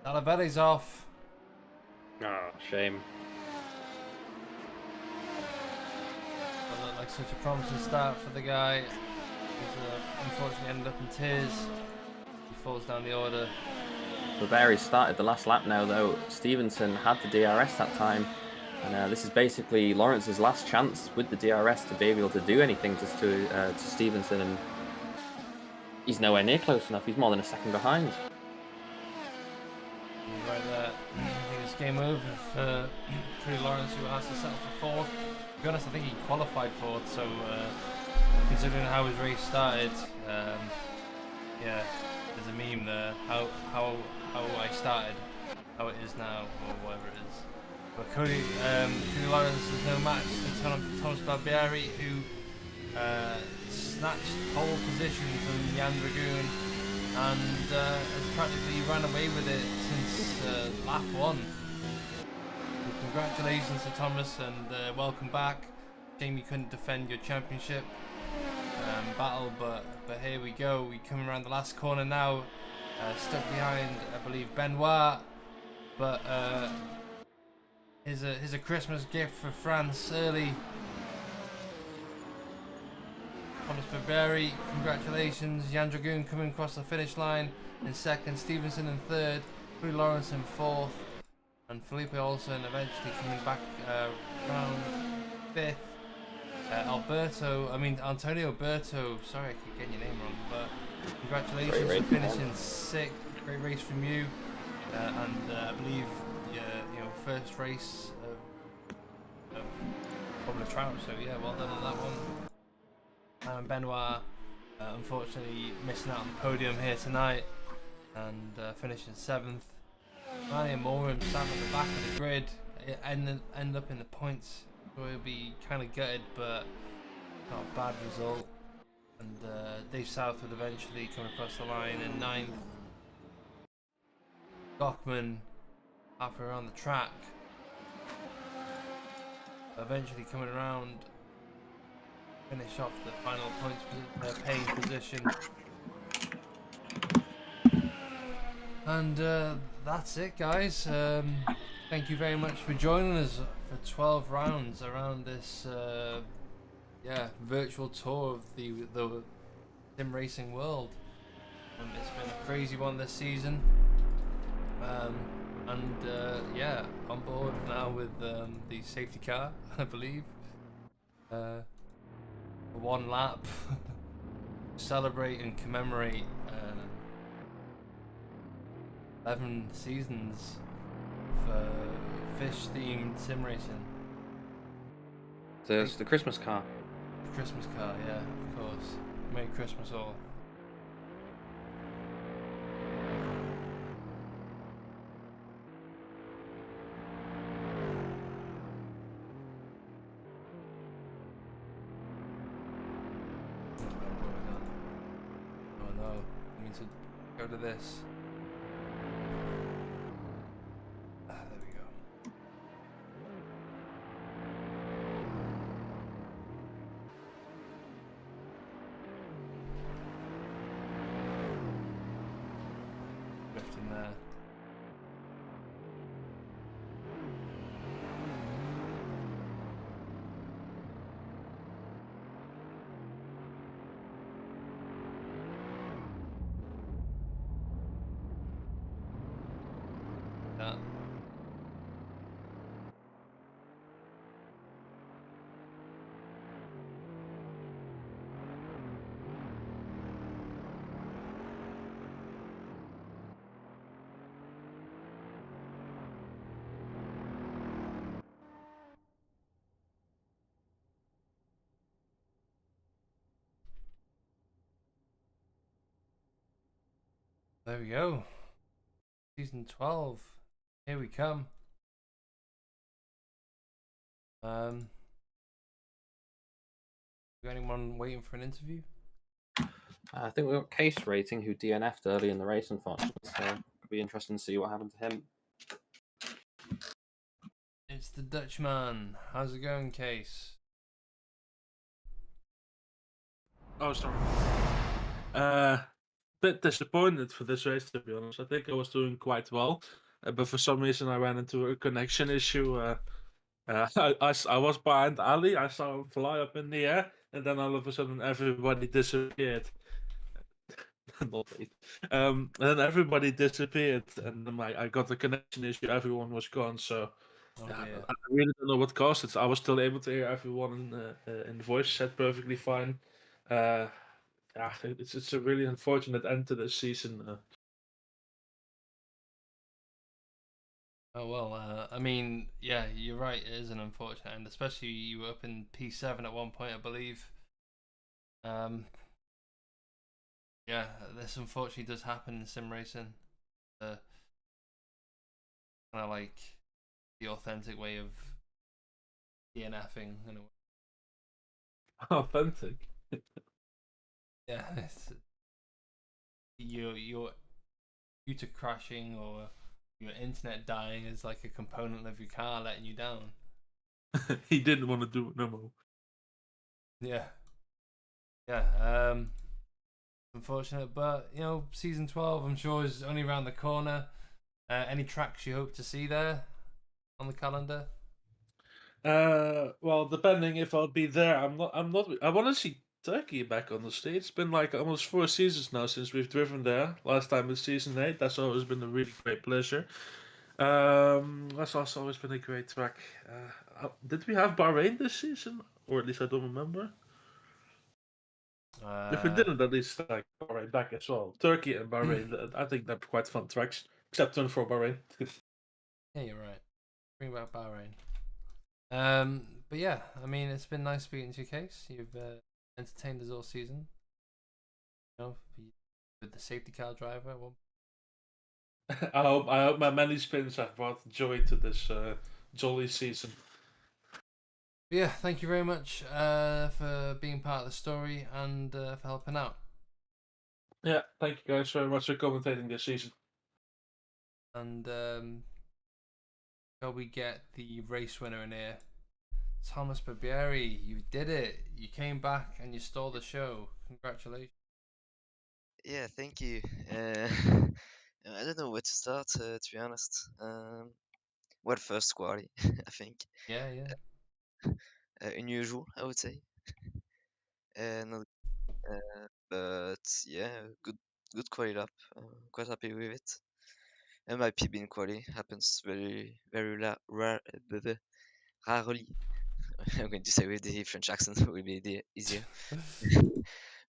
Olivetti's off. Oh, shame. That looked like such a promising start for the guy. He's unfortunately ended up in tears. He falls down the order. Barry started the last lap now though. Stevenson had the DRS that time. And this is basically Lawrence's last chance with the DRS to be able to do anything to Stevenson, and he's nowhere near close enough. He's more than a second behind. Right there. I think it's game over for Lawrence, who has to settle for 4th. To be honest, I think he qualified 4th, so considering how his race started, yeah, there's a meme there. How I started, how it is now, or whatever it is. But Cody Lawrence is no match to Thomas Barbieri, who snatched pole position from Jan Dragoon and has practically run away with it since lap 1. So congratulations to Thomas, and welcome back. Shame you couldn't defend your championship battle, but here we go. We come around the last corner now, stuck behind, I believe, Benoit. But here's a Christmas gift for France early. Thomas Burberry, congratulations. Jan Dragoon coming across the finish line in second, Stevenson in third, Louis Lawrence in fourth, and Felipe Olsen eventually coming back round fifth. Antonio Berto, sorry I keep getting your name wrong, but congratulations for finishing sixth. Great race from you, and I believe first race of Trout, so yeah, well done on that one. And Benoit unfortunately missing out on the podium here tonight and finishing seventh. Manny and Morum sat at the back of the grid, end up in the points. So he'll be kind of gutted, but not a bad result. And Dave South would eventually come across the line in ninth. Gochman halfway around the track, eventually coming around, finish off the final points paying position. And that's it, guys. Thank you very much for joining us for 12 rounds around this virtual tour of the sim racing world. It's been a crazy one this season. On board now with the safety car, I believe. One lap. Celebrate and commemorate 11 seasons for fish-themed sim racing. There's the Christmas car. The Christmas car, yeah, of course. Merry Christmas all. Oh no, I need to go to this. There we go. Drifting there. Yeah. There we go. Season 12. Here we come. Got anyone waiting for an interview? I think we got Case Rating, who DNF'd early in the race, unfortunately. So it'll be interesting to see what happened to him. It's the Dutchman. How's it going, Case? Oh, sorry. Bit disappointed for this race, to be honest. I think I was doing quite well, but for some reason I ran into a connection issue. I was behind Ali. I saw him fly up in the air, and then all of a sudden everybody disappeared. Not late. And then everybody disappeared, and then I got a connection issue. Everyone was gone, so I really don't know what caused it. I was still able to hear everyone in the voice chat perfectly fine. It's a really unfortunate end to this season. Oh well, I mean, yeah, you're right. It is an unfortunate end, especially you were up in P7 at one point, I believe. Yeah, this unfortunately does happen in sim racing. Kind of like the authentic way of DNFing in a way. Authentic. Yeah, it's, you're due to crashing or your internet dying is like a component of your car letting you down. He didn't want to do it no more. Yeah. Unfortunate, but season 12 I'm sure is only around the corner. Any tracks you hope to see there on the calendar? Well, depending if I'll be there, I'm not. I want to see Turkey back on the stage. It's been like almost 4 seasons now since we've driven there. Last time was season 8. That's always been a really great pleasure. That's also always been a great track. Did we have Bahrain this season, or at least I don't remember? If we didn't, at least like Bahrain back as well. Turkey and Bahrain. I think they're quite fun tracks, except one for Bahrain. Yeah, you're right. Bring back Bahrain. But yeah, I mean, it's been nice speaking to you, Case. You've entertained us all season. You know, with the safety car driver. Well, I hope my many spins have brought joy to this jolly season. yeah, thank you very much for being part of the story and for helping out. Yeah, thank you guys very much for commentating this season. And shall we get the race winner in here? Thomas Barbieri, you did it. You came back and you stole the show. Congratulations. Yeah, thank you. I don't know where to start, to be honest. Well, first quality, I think. Yeah, yeah. Unusual, I would say. Not, but yeah, good quality lap. Quite happy with it. And my PB in quality happens very rarely. I'm going to say with the French accent will be easier.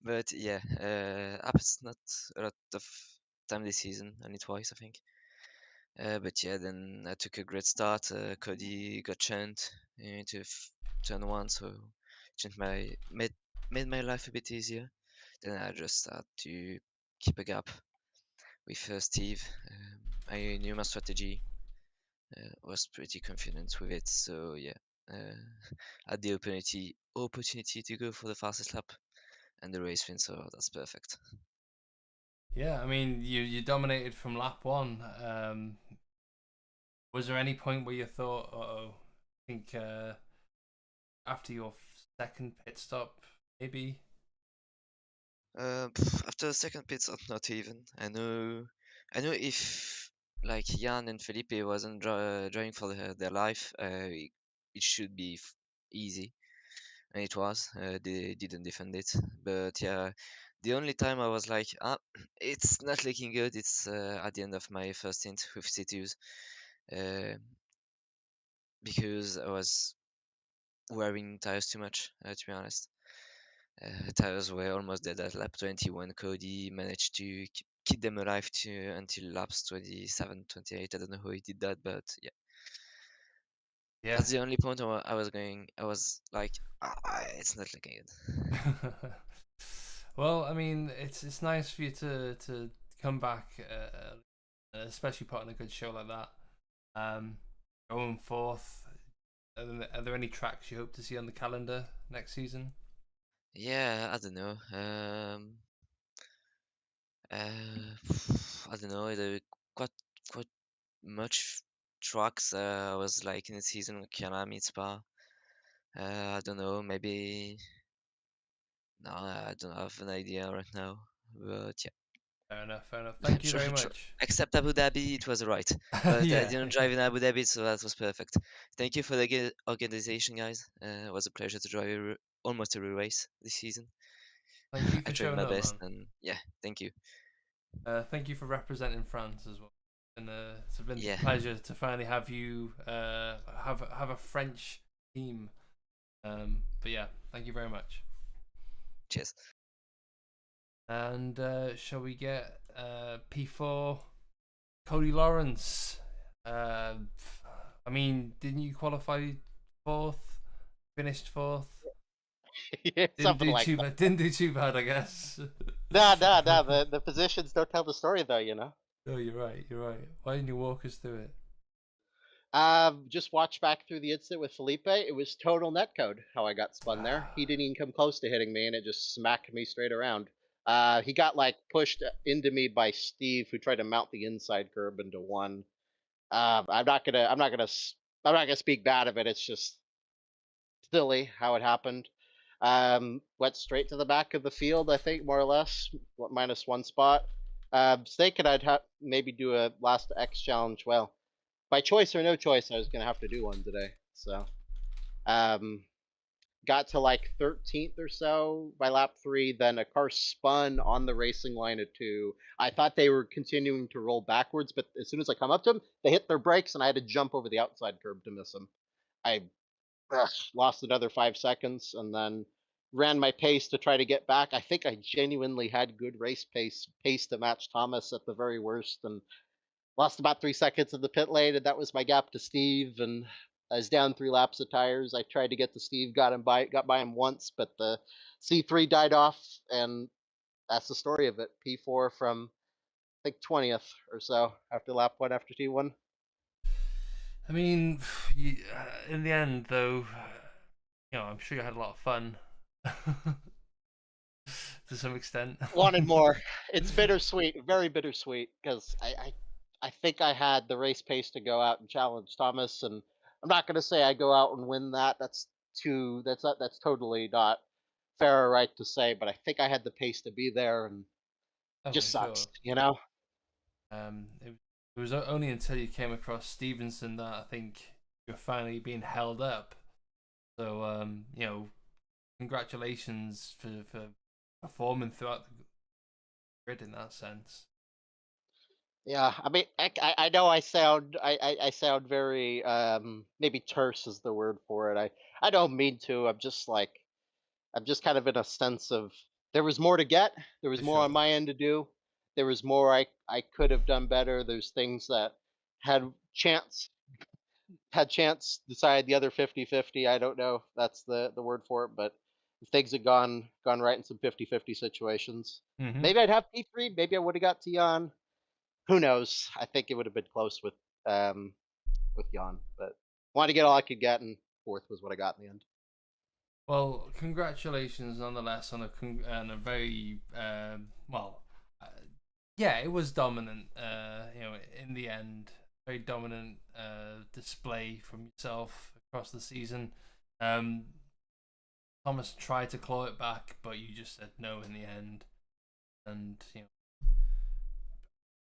But yeah, happens not a lot of time this season, only twice, I think. But yeah, then I took a great start. Cody got chunked into turn 1, so made my life a bit easier. Then I just had to keep a gap with Steve. I knew my strategy. Was pretty confident with it. So yeah, had the opportunity to go for the fastest lap and the race win. So that's perfect. Yeah, I mean, you dominated from lap 1. Was there any point where you thought, oh, I think after your second pit stop, maybe? After the second pit stop, not even. I know if like Jan and Felipe wasn't driving for their life, it should be easy, and it was. They didn't defend it, but yeah, the only time I was like, it's not looking good. It's at the end of my first stint with C2s, because I was wearing tires too much, to be honest. Tires were almost dead at lap 20 when Cody managed to keep them alive until laps 27, 28. I don't know how he did that, but yeah. Yeah. That's the only point I was going. I was like, it's not looking good. Well, I mean, it's nice for you to come back, especially putting a good show like that. Going forth, are there any tracks you hope to see on the calendar next season? Yeah, I don't know. I don't know. There were quite much tracks. I was like in the season with Kianami Spa. I don't know. Maybe no, I don't have an idea right now. But yeah. Fair enough. Fair enough. Thank you very much. Except Abu Dhabi, it was right. But I Yeah. didn't drive in Abu Dhabi, so that was perfect. Thank you for the organization, guys. It was a pleasure to drive almost every race this season. Thank you I for tried showing my up, best, man. and yeah, thank you. Thank you for representing France as well. And it's been Yeah, a pleasure to finally have you have a French team. But yeah, thank you very much. cheers. And shall we get P4 Cody Lawrence? I mean, didn't you qualify 4th? Finished 4th? Yeah, something like that. Didn't do too bad, I guess. Nah. The positions don't tell the story, though. You know. No, you're right. You're right. Why didn't you walk us through it? Just watch back through the incident with Felipe. It was total netcode how I got spun there. He didn't even come close to hitting me, and it just smacked me straight around. He got like pushed into me by Steve, who tried to mount the inside curb into one. I'm not gonna speak bad of it. It's just silly how it happened. Went straight to the back of the field, I think, more or less, minus one spot. Steak and I'd maybe do a last X challenge. Well, by choice or no choice, I was gonna have to do one today. So, um, got to like 13th or so by lap 3. Then a car spun on the racing line at 2. I thought they were continuing to roll backwards, but as soon as I come up to them, they hit their brakes, and I had to jump over the outside curb to miss them. I lost another 5 seconds, and then ran my pace to try to get back. I think I genuinely had good race pace to match Thomas at the very worst, and lost about 3 seconds in the pit lane, and that was my gap to Steve. And I was down 3 laps of tires. I tried to get to Steve, got by him once, but the C3 died off, and that's the story of it. P4 from I think 20th or so after lap 1 after T1. I mean, in the end, though, I'm sure you had a lot of fun to some extent. Wanted more. It's bittersweet, very bittersweet, because I think I had the race pace to go out and challenge Thomas, and I'm not going to say I go out and win that. That's totally not fair or right to say, but I think I had the pace to be there, and Oh, just for sucks, sure. you know. It was only until you came across Stevenson that I think you're finally being held up. So, congratulations for performing throughout the grid in that sense. Yeah, I mean, I know I sound very maybe terse is the word for it. I don't mean to. I'm just kind of in a sense of there was more to get. There was For more on sure. my end to do. There was more I could have done better. There's things that had chance decide the other 50-50. I don't know if that's the word for it, but if things had gone right in some 50-50 situations, Mm-hmm. maybe I'd have P3. Maybe I would have got Tion. Who knows? I think it would have been close with Jan, but wanted to get all I could get, and 4th was what I got in the end. Well, congratulations nonetheless on a very uh, yeah, it was dominant. In the end, very dominant display from yourself across the season. Um, Thomas tried to claw it back, but you just said no in the end. And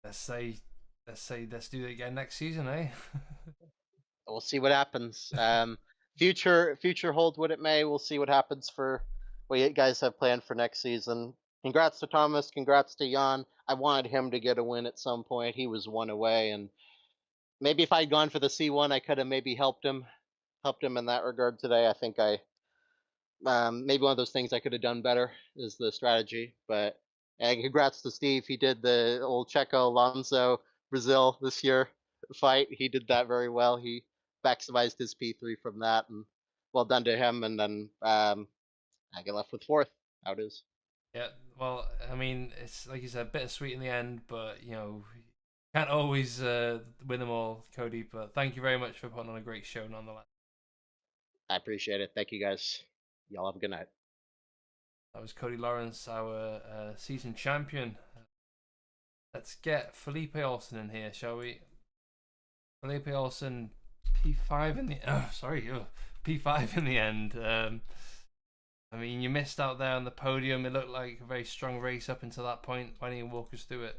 let's say, let's do it again next season, eh? We'll see what happens. Future hold what it may. We'll see what happens for what you guys have planned for next season. Congrats to Thomas. Congrats to Jan. I wanted him to get a win at some point. He was one away, and maybe if I'd gone for the C1, I could have maybe helped him in that regard today. I think I maybe one of those things I could have done better is the strategy. But and congrats to Steve. He did the old Checo Alonso Brazil this year fight. He did that very well. He maximized his P3 from that, and well done to him. And then I get left with 4th. How it is. Yeah, well, I mean, it's like you said, bittersweet in the end, but can't always win them all, Cody. But thank you very much for putting on a great show, nonetheless. I appreciate it. Thank you guys. Y'all have a good night. That was Cody Lawrence, our season champion. Let's get Felipe Olsen in here, shall we? Felipe Olsen, P5 in the P5 in the end. I mean, you missed out there on the podium. It looked like a very strong race up until that point. Why don't you walk us through it?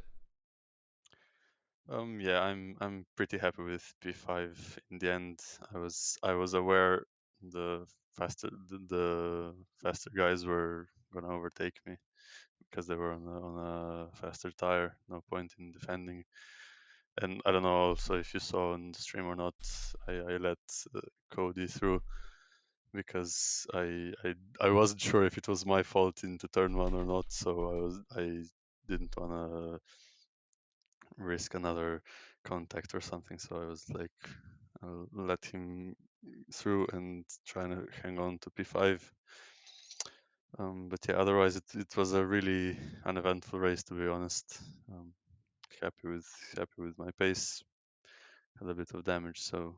Yeah, I'm pretty happy with P5 in the end. I was aware the faster guys were gonna overtake me because they were on a faster tire. No point in defending. And I don't know also if you saw on the stream or not. I let Cody through because I wasn't sure if it was my fault into turn 1 or not. So I didn't wanna risk another contact or something. So I was like, I'll let him through and trying to hang on to P5. But yeah, otherwise it was a really uneventful race, to be honest. Happy with my pace. Had a bit of damage, so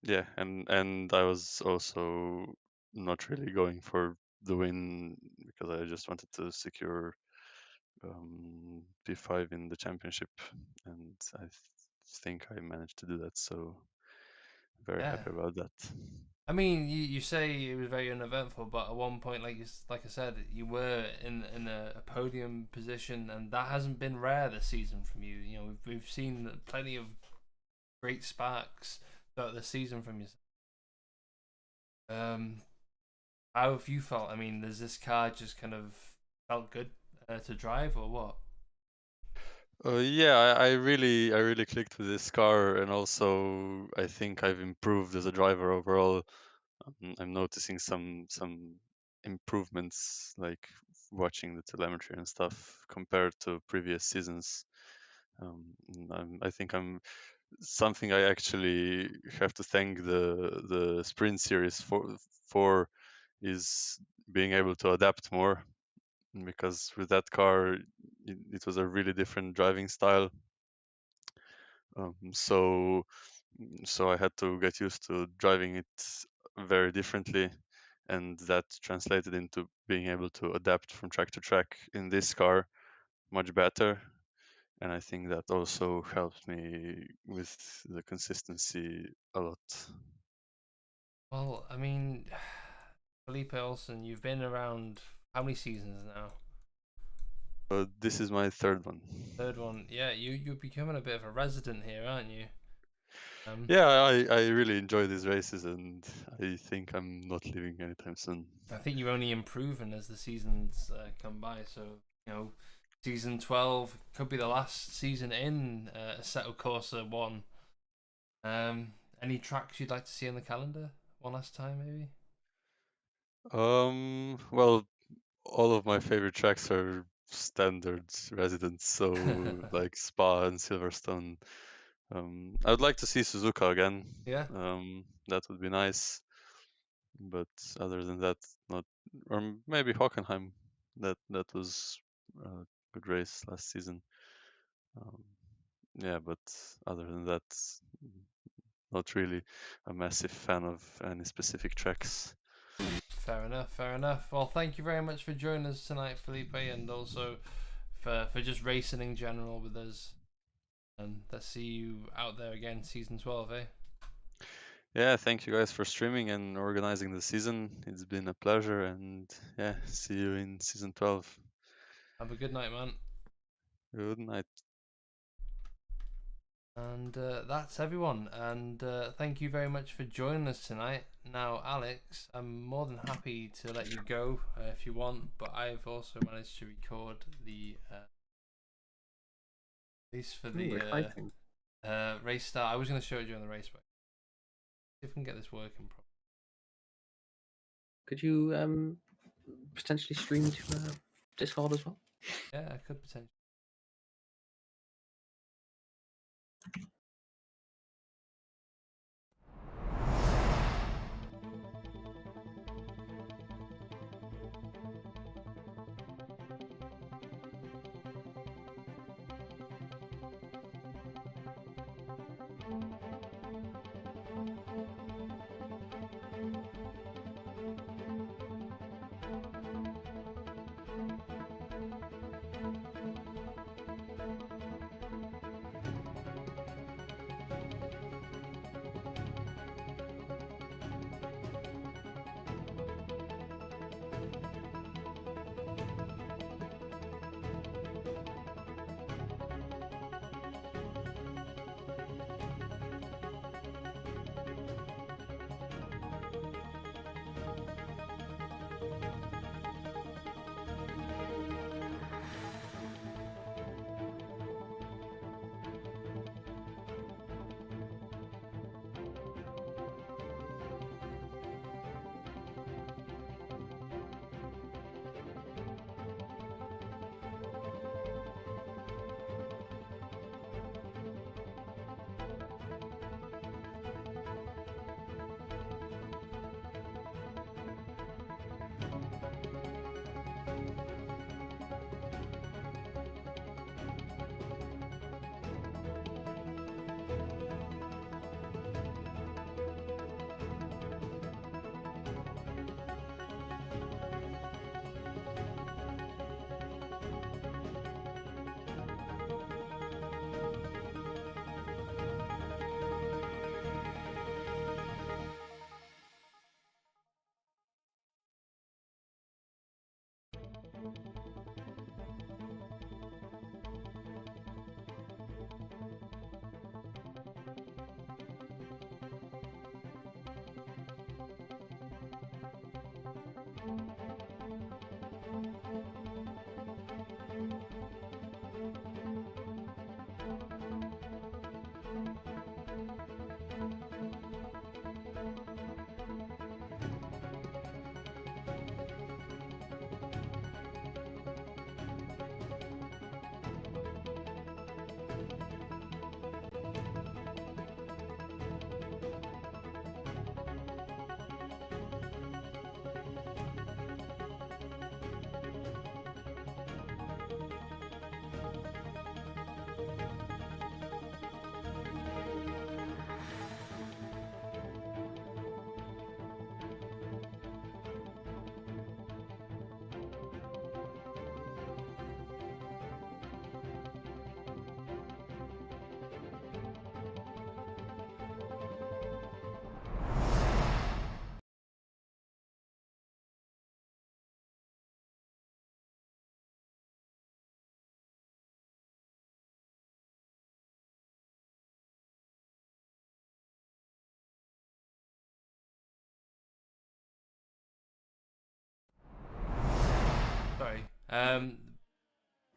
yeah, and I was also not really going for the win because I just wanted to secure P5 in the championship, and I think I managed to do that. So very Yeah. happy about that. I mean, you say it was very uneventful, but at one point, like I said, you were in a podium position, and that hasn't been rare this season from you. You know, we've seen plenty of great sparks throughout the season from you. How have you felt? I mean, does this car just kind of felt good to drive, or what? Yeah, I really clicked with this car, and also I think I've improved as a driver overall. I'm noticing some improvements, like watching the telemetry and stuff compared to previous seasons. I think I'm something I actually have to thank the sprint series for is being able to adapt more, because with that car it was a really different driving style. So I had to get used to driving it very differently, and that translated into being able to adapt from track to track in this car much better. And I think that also helped me with the consistency a lot. Well, I mean, Felipe Olsen, you've been around how many seasons now? This is my third one. Third one. Yeah, you're becoming a bit of a resident here, aren't you? Yeah, I really enjoy these races, and I think I'm not leaving anytime soon. I think you're only improving as the seasons come by. So you know, season 12 could be the last season in Assetto Corsa 1. Any tracks you'd like to see on the calendar one last time, maybe? Well, all of my favorite tracks are standard residents, so like Spa and Silverstone. I would like to see Suzuka again. Yeah. That would be nice. But other than that, not. Or maybe Hockenheim. That was a good race last season. Yeah, but other than that, not really a massive fan of any specific tracks. Fair enough, fair enough. Well, thank you very much for joining us tonight, Felipe, and also for just racing in general with us. And let's see you out there again, season 12, eh? Yeah, thank you guys for streaming and organizing the season. It's been a pleasure, and yeah, see you in season 12. Have a good night, man. Good night. And that's everyone. And thank you very much for joining us tonight. Now, Alex, I'm more than happy to let you go if you want, but I've also managed to record the race for the race start. I was going to show it during the race, but see if we can get this working properly. Could you potentially stream to Discord as well? Yeah, I could potentially.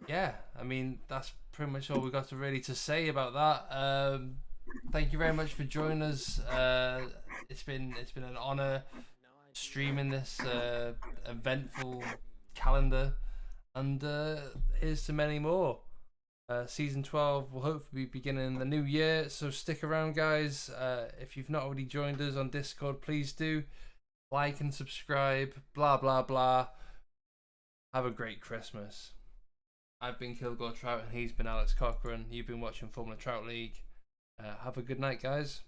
Yeah, I mean that's pretty much all we got to really to say about that. Thank you very much for joining us. It's been an honor streaming this eventful calendar, and here's to many more. Season 12 will hopefully be beginning in the new year, so stick around, guys. If you've not already joined us on Discord, please do like and subscribe. Blah blah blah. Have a great Christmas. I've been Kilgore Trout, and he's been Alex Cochran. You've been watching Formula Trout League. Have a good night, guys.